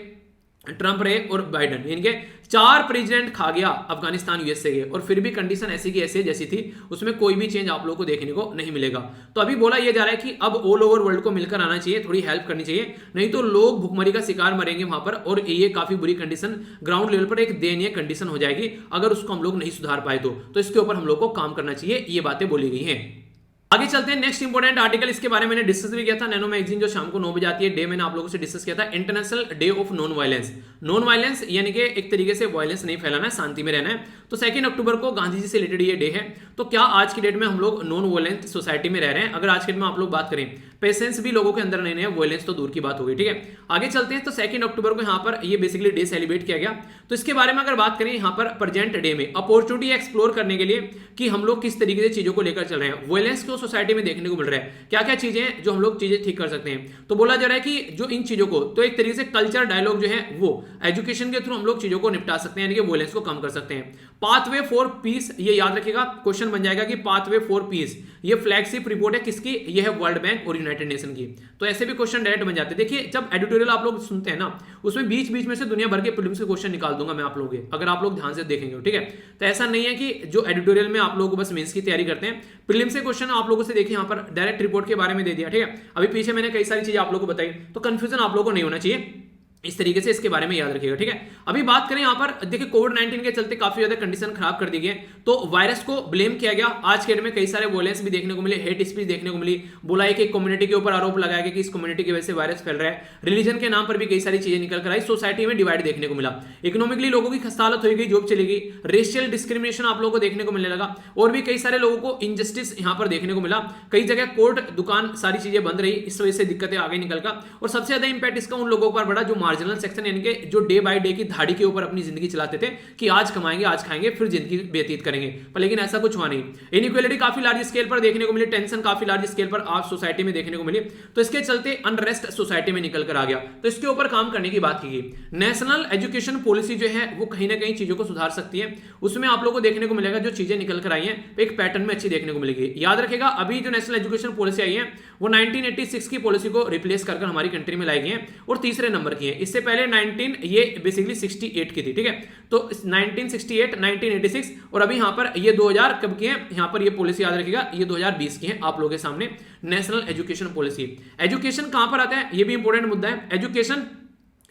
ट्रंप रहे और बाइडेन, इनके 4 प्रेसिडेंट खा गया अफगानिस्तान यूएसए के, और फिर भी कंडीशन ऐसी की ऐसी जैसी थी, उसमें कोई भी चेंज आप लोगों को देखने को नहीं मिलेगा। तो अभी बोला यह जा रहा है कि अब ऑल ओवर वर्ल्ड को मिलकर आना चाहिए, थोड़ी हेल्प करनी चाहिए, नहीं तो लोग भुखमरी का शिकार मरेंगे वहां पर, और ये काफी बुरी कंडीशन ग्राउंड लेवल पर एक दयनीय कंडीशन हो जाएगी अगर उसको हम लोग नहीं सुधार पाए तो इसके ऊपर हम लोग को काम करना चाहिए, ये बातें बोली गई हैं। आगे चलते हैं, नेक्स्ट इंपॉर्टेंट आर्टिकल, इसके बारे में मैंने डिस्कस भी किया था, नैनो मैगजीन जो शाम को 9 बजे आती है, डे मैंने आप लोगों से डिस्कस किया था, international day of non violence. Non violence यानी कि एक तरीके से वायलेंस नहीं फैलाना है, शांति में रहना है। तो 2 अक्टूबर को गांधी जी से रिलेटेड ये डे है। तो क्या आज की डेट में हम लोग नॉन वायलेंस सोसाइटी में रह रहे हैं? अगर आज के डेट में आप लोग बात करें, पेशेंस भी लोगों के अंदर नहीं है, वायलेंस तो दूर की बात हो गई, ठीक है। आगे चलते हैं, तो 2 अक्टूबर को यहाँ पर ये बेसिकली डे सेलिब्रेट किया गया। तो इसके बारे में अगर बात करें यहाँ पर प्रेजेंट डे में अपॉर्चुनिटी एक्सप्लोर करने के लिए कि हम लोग किस तरीके से चीजों को लेकर चल रहे हैं, वायलेंस को वो सोसाइटी में देखने को मिल रहा है। क्या क्या चीजें हैं जो हम लोग चीजें ठीक कर सकते हैं? तो बोला जा रहा है कि जो इन चीजों को, तो एक तरीके से कल्चर डायलॉग जो है वो एजुकेशन के थ्रू हम लोग चीजों को निपटा सकते हैं, यानी कि वॉयलेंस को कम कर सकते हैं। पाथवे फॉर पीस, ये याद रखिएगा, क्वेश्चन बन जाएगा कि पाथवे फॉर पीस ये फ्लैगशिप रिपोर्ट है किसकी? ये है वर्ल्ड बैंक और यूनाइटेड नेशन की। तो ऐसे भी क्वेश्चन डायरेक्ट बन जाते हैं। देखिए जब एडिटोरियल आप लोग सुनते हैं ना, उसमें बीच बीच में से दुनिया भर के प्रीलिम्स के क्वेश्चन निकाल दूंगा मैं आप लोगों के, अगर आप लोग ध्यान से देखेंगे, ठीक है। तो ऐसा नहीं है कि जो एडिटोरियल में आप लोगों को बस मेंस की तैयारी करते हैं, प्रीलिम्स से क्वेश्चन आप लोगों से देखिए यहाँ पर डायरेक्ट रिपोर्ट के बारे में दे दिया, ठीक है। अभी पीछे मैंने कई सारी चीजें आप लोगों को बताई, तो कंफ्यूजन आप लोगों को नहीं होना चाहिए, इस तरीके से इसके बारे में याद रखिएगा, ठीक है। अभी बात करें यहाँ पर, देखिए कोविड-19 के चलते काफी ज्यादा कंडीशन खराब कर दी गई, तो वायरस को ब्लेम किया गया। आज के डेट में कई सारे वॉयलेंस भी देखने को मिले, हेट स्पीच देखने को मिली, बोला है कि कम्युनिटी के ऊपर आरोप लगाया गया कि इस कम्युनिटी की वजह से वायरस फैल रहा है। रिलीजन के नाम पर भी कई सारी चीजें निकल कर आई, सोसाइटी में डिवाइड देखने को मिला, इकोनॉमिकली लोगों की खस्ताहालत हो गई, जॉब चली गई, रेशियल डिस्क्रिमिनेशन आप लोगों को देखने को मिलने लगा, और भी कई सारे लोगों को इनजस्टिस यहाँ पर देखने को मिला। कई जगह कोर्ट, दुकान, सारी चीजें बंद रही, इस वजह से दिक्कतें आगे निकलकर। और सबसे ज्यादा इंपैक्ट इसका उन लोगों पर बड़ा जो मार्जिनल सेक्शन, यानी कि जो डे बाय डे की धाड़ी के ऊपर अपनी जिंदगी चलाते थे कि आज कमाएंगे, आज खाएंगे, फिर जिंदगी व्यतीत करेंगे, पर लेकिन ऐसा कुछ हुआ नहीं। इनइक्वालिटी काफी लार्ज स्केल पर देखने को मिली, टेंशन काफी लार्ज स्केल पर आज सोसाइटी में देखने को मिली, तो इसके चलते अनरेस्ट सोसाइटी में निकल कर आ गया। तो इसके ऊपर काम करने की बात की गई। नेशनल एजुकेशन पॉलिसी जो है वो कहीं ना कहीं चीजों को सुधार सकती है, उसमें आप लोगों को देखने को मिलेगा जो चीजें निकल कर आई हैं एक पैटर्न में अच्छी देखने को मिलेगी। याद रखेगा अभी जो नेशनल एजुकेशन पॉलिसी आई है वो 1986 की पॉलिसी को रिप्लेस कर हमारी कंट्री में लाई गई है और तीसरे नंबर की है। इससे पहले 19 ये बेसिकली 68 की थी, ठीक है। तो 1968, 1986 और अभी यहाँ पर ये 2000 कब की है, यहाँ पर ये पॉलिसी याद रखिएगा ये 2020 की है आप लोगों के सामने, नेशनल एजुकेशन पॉलिसी। एजुकेशन कहां पर आता है, ये भी इंपॉर्टेंट मुद्दा है। एजुकेशन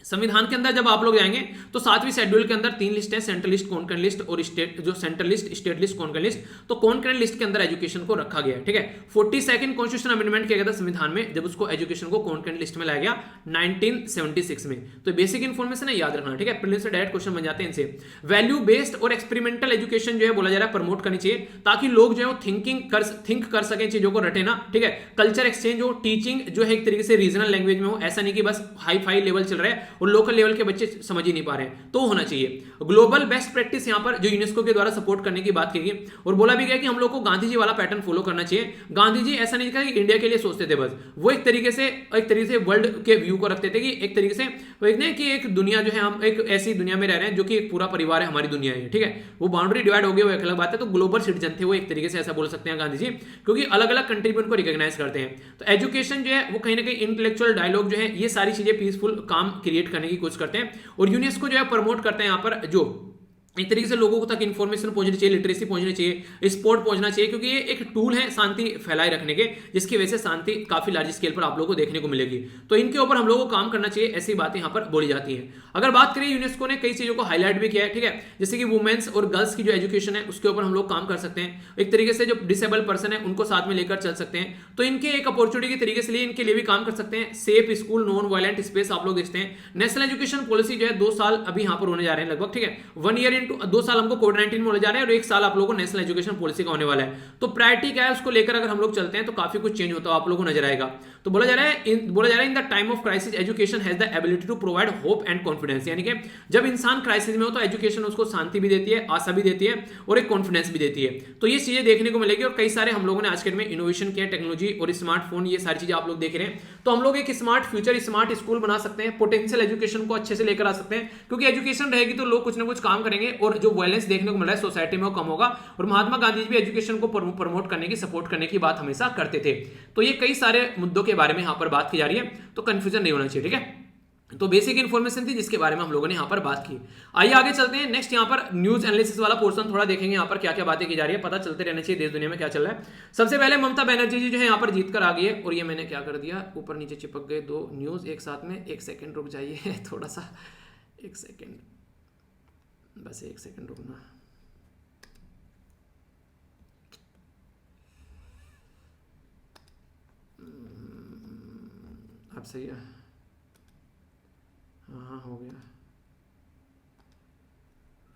संविधान के अंदर जब आप लोग जाएंगे तो 7वीं शेड्यूल के अंदर 3 लिस्ट है, सेंट्रल लिस्ट, कॉन्करेंट लिस्ट और स्टेट, जो central list, state list, concurrent list. तो कॉन्करेंट लिस्ट के अंदर एजुकेशन को रखा गया है, ठीक है। 42nd कॉन्स्टिट्यूशन अमेंडमेंट किया गया था संविधान में, जब उसको एजुकेशन को कॉन्करेंट लिस्ट में लाया गया 1976 में। तो बेसिक इन्फॉर्मेशन है, याद रखना, ठीक है। प्रीलिम्स से डायरेक्ट क्वेश्चन बन जाते हैं इनसे। वैल्यू बेस्ड और एक्सपेरिमेंटल एजुकेशन जो है बोला जा रहा है प्रमोट करनी चाहिए, ताकि लोग जो है वो थिंक कर सकें, चीजों को रटे ना, ठीक है। कल्चर एक्सचेंज हो, टीचिंग जो है एक तरीके से रीजनल लैंग्वेज में हो, ऐसा नहीं कि बस हाई फाई लेवल चल रहा है और लोकल लेवल के बच्चे समझ ही नहीं पा रहे हैं, तो होना चाहिए। ग्लोबल बेस्ट प्रैक्टिस यहां पर जो यूनेस्को के द्वारा सपोर्ट करने की बात की गई और बोला भी गया कि हम लोग को गांधी जी वाला पैटर्न फॉलो करना चाहिए। गांधी जी ऐसा नहीं था कि इंडिया के लिए सोचते थे बस, वो एक तरीके से वर्ल्ड के व्यू को रखते थे कि एक तरीके से कि एक दुनिया जो है, हम एक ऐसी दुनिया में रह रहे हैं जो कि एक पूरा परिवार है, हमारी दुनिया है, ठीक है। वो बाउंड्री डिवाइड हो गई, वो एक अलग बात है। तो ग्लोबल सिटीजन थे वो, एक तरीके से ऐसा बोल सकते हैं गांधी जी, क्योंकि अलग अलग कंट्री में उनको रिकॉग्नाइज करते हैं। तो एजुकेशन जो है वो कहीं ना कहीं इंटेलेक्चुअल डायलॉग जो है, ये सारी चीजें पीसफुल काम क्रिएट करने की कोशिश करते हैं और यूनेस्को जो है प्रमोट करते हैं यहाँ पर, जो एक तरीके से लोगों तक इन्फॉर्मेशन पहुंचनी चाहिए, लिटरेसी पहुंचनी चाहिए, स्पोर्ट पहुंचना चाहिए, क्योंकि ये एक टूल है शांति फैलाए रखने के, जिसकी वजह से शांति काफी लार्ज स्केल पर आप लोगों को देखने को मिलेगी। तो इनके ऊपर हम लोगों को काम करना चाहिए, ऐसी बातें यहाँ पर बोली जाती हैं। अगर बात करें, यूनेस्को ने कई चीजों को हाईलाइट भी किया है, ठीक है, जैसे कि वुमेन्स और गर्ल्स की जो एजुकेशन है उसके ऊपर हम लोग काम कर सकते हैं। एक तरीके से जो डिसेबल पर्सन है उनको साथ में लेकर चल सकते हैं, तो इनके एक अपॉर्चुनिटी के तरीके से लिए इनके लिए भी काम कर सकते हैं। Safe school, non violent space आप लोग देखते हैं। नेशनल एजुकेशन पॉलिसी जो है 2 साल अभी यहाँ पर होने जा रहे हैं लगभग, ठीक है। 1 ईयर इंटू 2 साल हमको कोविड-19 में होने जा रहे हैं और 1 साल आप लोगों को नेशनल एजुकेशन पॉलिसी का होने वाला है। तो प्रायोरिटी क्या है उसको लेकर अगर हम लोग चलते हैं तो काफी कुछ चेंज होता है आप लोगों को नजर आएगा। तो बोला जा रहा है in the time of crisis education has the ability to provide hope and confidence, यानी कि जब इंसान क्राइसिस में हो तो एजुकेशन उसको शांति भी देती है, आशा भी देती है और एक कॉन्फिडेंस भी देती है। तो ये चीजें देखने को मिलेगी और कई सारे हम लोगों ने आज के दिन में इनोवेशन किया, टेक्नोलॉजी और स्मार्टफोन, ये सारी चीजें आप लोग देख रहे हैं। तो हम लोग एक स्मार्ट फ्यूचर, स्मार्ट स्कूल बना सकते हैं, पोटेंशियल एजुकेशन को अच्छे से लेकर आ सकते हैं, क्योंकि एजुकेशन रहेगी तो लोग कुछ ना कुछ काम करेंगे और जो वायलेंस देखने को मिल रहा है सोसाइटी में वो कम होगा। और महात्मा गांधी जी भी एजुकेशन को प्रमोट करने की, सपोर्ट करने की बात हमेशा करते थे। तो ये कई सारे मुद्दों के बारे में यहाँ पर बात की जा रही है, तो कंफ्यूजन नहीं होना चाहिए, ठीक है। तो बेसिक इन्फॉर्मेशन थी जिसके बारे में हम लोगों ने यहाँ पर बात की। आइए आगे चलते हैं। नेक्स्ट यहाँ पर न्यूज एनालिसिस वाला पोर्शन थोड़ा देखेंगे, यहाँ पर क्या क्या बातें की जा रही है, पता चलते रहना चाहिए देश दुनिया में क्या चल रहा है। सबसे पहले ममता बनर्जी जी जो है यहाँ पर जीत कर आ गई है और ये मैंने क्या कर दिया, ऊपर नीचे चिपक गए 2 न्यूज एक साथ में। 1 सेकेंड रुक जाइए थोड़ा सा, 1 सेकेंड, बस 1 सेकेंड रुकना। अब सही है, हाँ हो गया,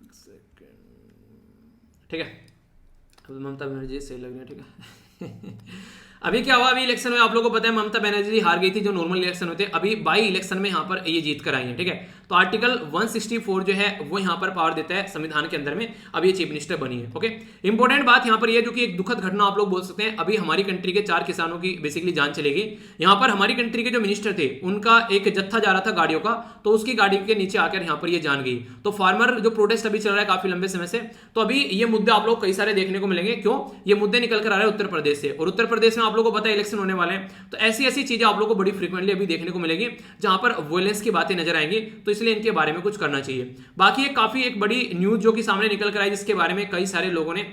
1 सेकेंड, ठीक है। अब ममता बनर्जी सही लग रही है, ठीक है अभी क्या हुआ, अभी इलेक्शन में आप लोगों को पता है ममता बनर्जी जी हार गई थी, जो नॉर्मल इलेक्शन होते हैं, अभी बाई इलेक्शन में यहाँ पर ये जीत कर आई है, ठीक है। तो आर्टिकल 164 जो है वो यहाँ पर पावर देता है संविधान के अंदर में, अब ये चीफ मिनिस्टर बनी है, ओके। इंपॉर्टेंट बात यहाँ पर ये, जो कि एक दुखद घटना आप लोग बोल सकते हैं, अभी हमारी कंट्री के 4 किसानों की बेसिकली जान चलेगी। यहाँ पर हमारी कंट्री के जो मिनिस्टर थे उनका एक जत्था जा रहा था गाड़ियों का, तो उसकी गाड़ी के नीचे आकर यहाँ पर ये जान गई। तो फार्मर जो प्रोटेस्ट अभी चल रहा है काफी लंबे समय से, तो अभी ये मुद्दे आप लोग कई सारे देखने को मिलेंगे। क्यों? ये मुद्दे निकल कर आ रहे हैं उत्तर प्रदेश से, और उत्तर प्रदेश में आप लोगों को पता है इलेक्शन होने वाले हैं, तो ऐसी ऐसी चीजें आप लोगों को बड़ी फ्रीक्वेंटली अभी देखने को मिलेगी जहां पर वॉयलेंस की बातें नजर आएंगी, तो इसलिए इनके बारे में कुछ करना चाहिए। बाकी एक काफी एक बड़ी न्यूज जो कि सामने निकल कर आई, जिसके बारे में कई सारे लोगों ने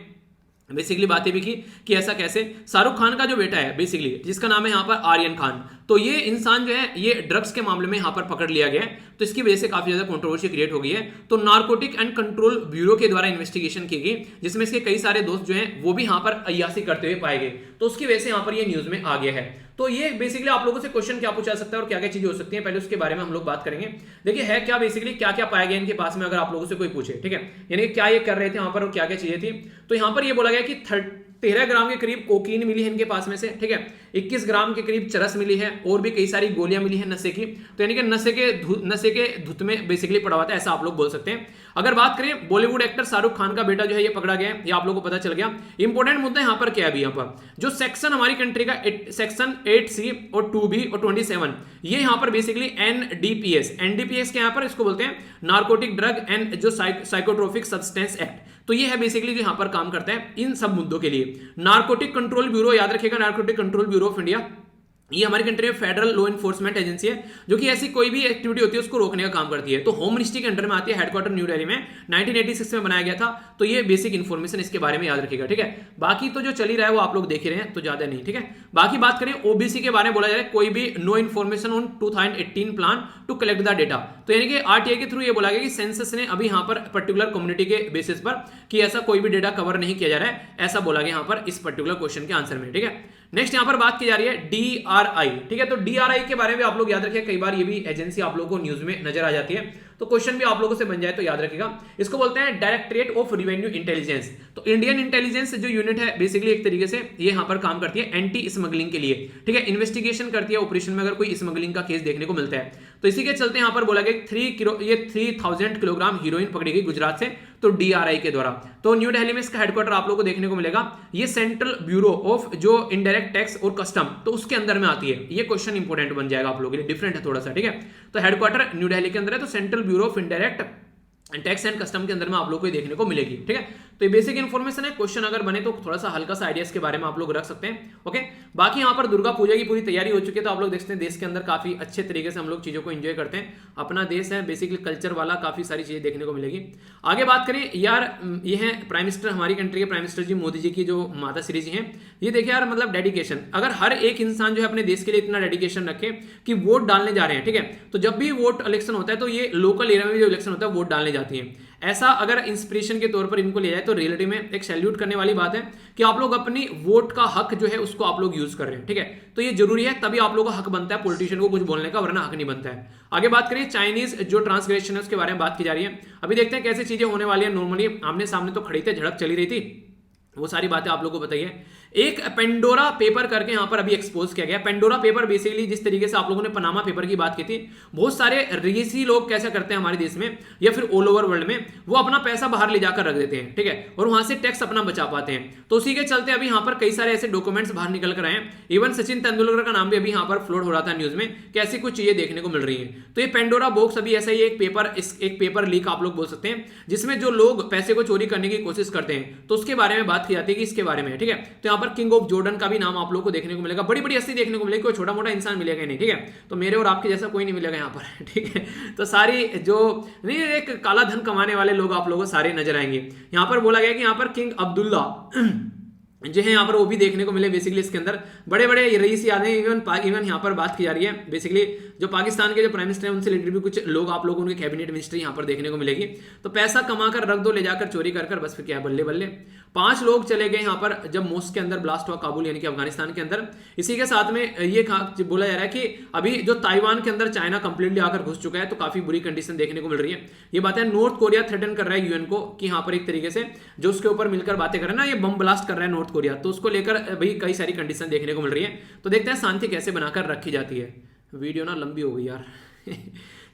बेसिकली बातें भी की कि ऐसा कैसे, शाहरुख खान का जो बेटा है बेसिकली, जिसका नाम है यहाँ पर आर्यन खान, तो ये इंसान जो है ये ड्रग्स के मामले में यहाँ पर पकड़ लिया गया है, तो इसकी वजह से काफी ज्यादा कंट्रोवर्सी क्रिएट हो गई है। तो नार्कोटिक एंड कंट्रोल ब्यूरो के द्वारा इन्वेस्टिगेशन की गई, जिसमें इसके कई सारे दोस्त जो हैं वो भी यहाँ पर अय्यासी करते हुए पाए गए, तो उसकी वजह से यहाँ पर ये न्यूज में आ गया है। तो ये बेसिकली आप लोगों से क्वेश्चन क्या पूछा सकता है और क्या क्या चीजें हो सकती हैं, पहले उसके बारे में हम लोग बात करेंगे। देखिए है क्या बेसिकली, क्या क्या पाया गया इनके पास में, अगर आप लोगों से कोई पूछे, ठीक है, यानी क्या ये कर रहे थे वहां पर और क्या क्या चीजें थी। तो यहां पर ये बोला गया कि 13 ग्राम के करीब कोकीन मिली है इनके पास में से, ठीक है, 21 ग्राम के करीब चरस मिली है, और भी कई सारी गोलियां मिली है नशे की, तो यानी कि नशे के धुत में बेसिकली पड़ा हुआ था, ऐसा आप लोग बोल सकते हैं। अगर बात करें बॉलीवुड एक्टर शाहरुख खान का बेटा जो है ये पकड़ा गया है, ये आप लोगों को पता चल गया। इंपॉर्टेंट मुद्दा यहां पर क्या है, अभी यहां पर जो सेक्शन हमारी कंट्री का सेक्शन 8C और 2B और 27, ये यहां पर बेसिकली एनडीपीएस के यहां पर इसको बोलते हैं नार्कोटिक ड्रग एंड जो साइकोट्रोपिक सब्सटेंस एक्ट, तो ये है बेसिकली जो यहां पर काम करता है इन सब मुद्दों के लिए। नार्कोटिक कंट्रोल ब्यूरो, याद रखिएगा, narcotic control bureau of India, ये हमारी कंट्री में फेडरल लॉ एनफोर्समेंट एजेंसी है, जो कि ऐसी कोई भी एक्टिविटी होती है उसको रोकने का काम करती है। तो होम मिनिस्ट्री के अंडर में आती है, हेडक्वार्टर न्यू दिल्ली में 1986 में बनाया गया था। तो ये बेसिक इन्फॉर्मेशन इसके बारे में याद रखिएगा, ठीक है। बाकी तो जो चल ही रहा है वो आप लोग देख ही रहे हैं, तो ज्यादा नहीं, ठीक है। बाकी बात करें ओबीसी के बारे में, बोला जा रहा है कोई भी no information on 2018 plan to collect the data, तो यानी कि आरटीआई के थ्रू ये बोला गया कि सेंसस ने अभी यहाँ पर पर्टिकुलर कम्युनिटी के बेसिस पर कि ऐसा कोई भी डेटा कवर नहीं किया जा रहा है, ऐसा बोला गया यहाँ पर इस पर्टिकुलर क्वेश्चन के आंसर में, ठीक है। नेक्स्ट यहां पर बात की जा रही है डीआरआई, ठीक है। तो डीआरआई के बारे में आप लोग याद रखिए, कई बार ये भी एजेंसी आप लोगों को न्यूज में नजर आ जाती है, तो क्वेश्चन भी आप लोगों से बन जाए तो याद रखिएगा। इसको बोलते हैं डायरेक्टरेट ऑफ रेवेन्यू इंटेलिजेंस। तो इंडियन इंटेलिजेंस जो यूनिट है बेसिकली एक तरीके से ये यहां पर काम करती है एंटी स्मगलिंग के लिए, ठीक है, इन्वेस्टिगेशन करती है ऑपरेशन में अगर कोई स्मगलिंग का केस देखने को मिलता है। तो इसी के चलते यहां पर बोला गया 3000 किलोग्राम हीरोइन पकड़ी गई गुजरात से, तो डीआरआई के द्वारा। तो न्यू दिल्ली में इसका हेडक्वार्टर आप लोगों को देखने को मिलेगा, ये सेंट्रल ब्यूरो ऑफ जो इनडायरेक्ट टैक्स और कस्टम, तो उसके अंदर में आती है। ये क्वेश्चन इंपॉर्टेंट बन जाएगा आप लोगों के लिए, डिफरेंट है थोड़ा सा, ठीक है। तो हेडक्वार्टर न्यू दिल्ली के अंदर है, तो central bureau of indirect tax and custom के अंदर में आप लोग को देखने को मिलेगी, ठीक है। तो ये बेसिक इन्फॉर्मेशन है, क्वेश्चन अगर बने तो थोड़ा सा हल्का सा आइडियाज के बारे में आप लोग रख सकते हैं, ओके। बाकी यहाँ पर दुर्गा पूजा की पूरी तैयारी हो चुकी है, तो आप लोग देखते हैं देश के अंदर काफी अच्छे तरीके से हम लोग चीजों को एंजॉय करते हैं, अपना देश है बेसिकली कल्चर वाला, काफी सारी चीजें देखने को मिलेगी। आगे बात करें यार, ये है प्राइम मिनिस्टर, हमारी कंट्री के प्राइम मिनिस्टर जी मोदी जी की जो माता श्री जी हैं, ये देखिए यार, मतलब डेडिकेशन, अगर हर एक इंसान जो है अपने देश के लिए इतना डेडिकेशन रखे कि वोट डालने जा रहे हैं, ठीक है, तो जब भी वोट इलेक्शन होता है तो ये लोकल एरिया में जो इलेक्शन होता है वोट डालने जाती है। ऐसा अगर इंस्पिरेशन के तौर पर इनको ले जाए तो रियलिटी में एक सैल्यूट करने वाली बात है कि आप लोग अपनी वोट का हक जो है उसको आप लोग यूज कर रहे हैं, ठीक है। तो ये जरूरी है, तभी आप लोगों का हक बनता है पॉलिटिशियन को कुछ बोलने का, वरना हक नहीं बनता है। आगे बात करिए चाइनीज जो ट्रांसग्रेशन है उसके बारे में बात की जा रही है। अभी देखते हैं कैसे चीजें होने वाली है। नॉर्मली आमने सामने तो खड़ी थे, झड़प चली रही थी, वो सारी बातें आप लोगों को बताइए। एक पेंडोरा पेपर करके यहां पर अभी एक्सपोज किया गया। पेंडोरा पेपर बेसिकली जिस तरीके से आप लोगों ने पनामा पेपर की बात की थी, बहुत सारे रीसी लोग कैसा करते हैं हमारे देश में या फिर ऑल ओवर वर्ल्ड में, वो अपना पैसा बाहर ले जाकर रख देते हैं, ठीक है, और वहां से टैक्स अपना बचा पाते हैं। तो उसी के चलते अभी यहां पर कई सारे ऐसे डॉक्यूमेंट्स बाहर निकल कर आए हैं। इवन सचिन तेंदुलकर का नाम भी अभी यहां पर फ्लोट हो रहा था न्यूज में, कैसी कुछ चीजें देखने को मिल रही है। तो ये पेंडोरा बॉक्स अभी ऐसा ही एक पेपर लीक आप लोग बोल सकते हैं, जिसमें जो लोग पैसे को चोरी करने की कोशिश करते हैं, तो उसके बारे में बात की जाती है कि इसके बारे में, ठीक है। तो यहाँ पर किंग ऑफ जॉर्डन का भी नाम आप लोगों को देखने को मिलेगा, बड़ी बड़ी हस्ती देखने को मिलेगी, कोई छोटा मोटा इंसान मिलेगा नहीं, ठीक है। तो मेरे और आपके जैसा कोई नहीं मिलेगा यहाँ पर, ठीक है। तो सारी जो नहीं एक काला धन कमाने वाले लोग आप लोगों को सारे नजर आएंगे। यहाँ पर बोला गया कि यहाँ पर किंग अब्दुल्ला जो है यहाँ पर वो भी देखने को मिले। बेसिकली इसके अंदर बड़े बड़े रईस यादें, इवन यहाँ पर बात की जा रही है बेसिकली जो पाकिस्तान के जो प्राइम मिनिस्टर हैं उनसे रिलेटेड भी कुछ लोग आप लोगों के कैबिनेट मिनिस्ट्री यहाँ पर देखने को मिलेगी। तो पैसा कमा कर रख दो ले जाकर चोरी कर कर, बस फिर क्या बल्ले बल्ले। 5 लोग चले गए यहाँ पर जब मॉस्क के अंदर ब्लास्ट हुआ काबुल यानी कि अफगानिस्तान के अंदर। इसी के साथ में ये बोला जा रहा है कि अभी जो ताइवान के अंदर चाइना कंप्लीटली आकर घुस चुका है, तो काफी बुरी कंडीशन देखने को मिल रही है। ये बातें नॉर्थ कोरिया थ्रेटन कर रहा है यूएन को कि यहाँ पर एक तरीके से जो उसके ऊपर मिलकर बातें कर रहे हैं ना, ये बम ब्लास्ट कर रहा है नॉर्थ कोरिया, तो उसको लेकर भाई कई सारी कंडीशन देखने को मिल रही है। तो देखते हैं शांति कैसे बनाकर रखी जाती है। वीडियो ना लंबी हो गई यार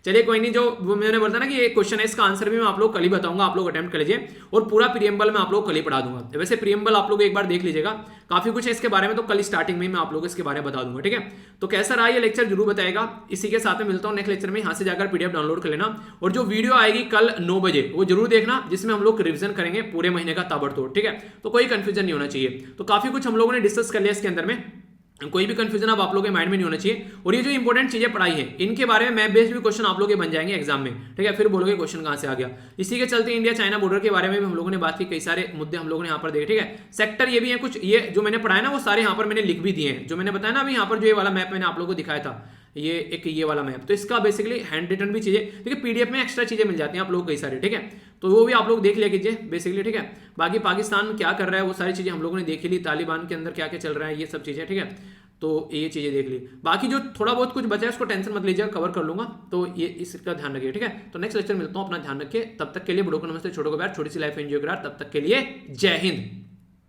चलिए कोई नहीं, जो वो मैंने बोला ना कि ये क्वेश्चन है, इसका आंसर भी मैं आप लोग कल ही बताऊंगा, आप लोग अटेम्प्ट कर लीजिए। और पूरा प्रीएम्बल मैं आप लोग कल ही पढ़ा दूंगा। वैसे प्रीएम्बल आप लोग एक बार देख लीजिएगा, काफी कुछ है इसके बारे में, तो कल स्टार्टिंग में मैं आप लोगों इसके बारे में बता दूंगा, ठीक है। तो कैसा रहा ये लेक्चर जरूर बताएगा। इसी के साथ में मिलता हूँ नेक्स्ट लेक्चर में, यहाँ से जाकर पीडीएफ डाउनलोड कर लेना। और जो वीडियो आएगी कल 9 बजे वो जरूर देखना, जिसमें हम लोग रिविजन करेंगे पूरे महीने का ताबड़तोड़, ठीक है। तो कोई कंफ्यूजन नहीं होना चाहिए। तो काफी कुछ हम लोगों ने डिस्कस कर लिया इसके अंदर में, कोई भी कंफ्यूजन अब आप लोगों के माइंड में नहीं होना चाहिए। और ये जो इंपॉर्टेंट चीजें पढ़ाई है इनके बारे में मैप बेस्ड भी क्वेश्चन आप लोगों के बन जाएंगे एग्जाम में, ठीक है। फिर बोलोगे क्वेश्चन कहां से आ गया। इसी के चलते इंडिया चाइना बॉर्डर के बारे में भी हम लोगों ने बात की, कई सारे मुद्दे हम लोगों ने यहाँ पर देखे, ठीक है। सेक्टर ये भी है कुछ, ये जो मैंने पढ़ाया ना वो सारे यहाँ पर मैंने लिख भी दिए हैं। जो मैंने बताया ना अभी यहाँ पर जो ये वाला मैप मैंने आप लोगों को दिखाया था, ये एक ये वाला मैप, तो इसका बेसिकली हैंड रिटन भी चीजें, ठीक है, पीडीएफ में एक्स्ट्रा चीजें मिल जाती हैं आप लोग कई सारे, ठीक है। तो वो भी आप लोग देख लिया कीजिए बेसिकली, ठीक है। बाकी पाकिस्तान क्या कर रहा है वो सारी चीजें हम लोगों ने देख ली, तालिबान के अंदर क्या क्या चल रहा है ये सब चीजें, ठीक है। तो ये चीजें देख ली। बाकी जो थोड़ा बहुत कुछ बचा है उसको टेंशन मत लीजिएगा, कवर कर लूंगा। तो ये इसका ध्यान रखिए, ठीक है। तो नेक्स्ट लेक्चर मिलता हूं, अपना ध्यान रखिए। तब तक के लिए बड़ों को नमस्ते, छोटों को प्यार, छोटी सी लाइफ एंजॉय करा। तब तक के लिए जय हिंद।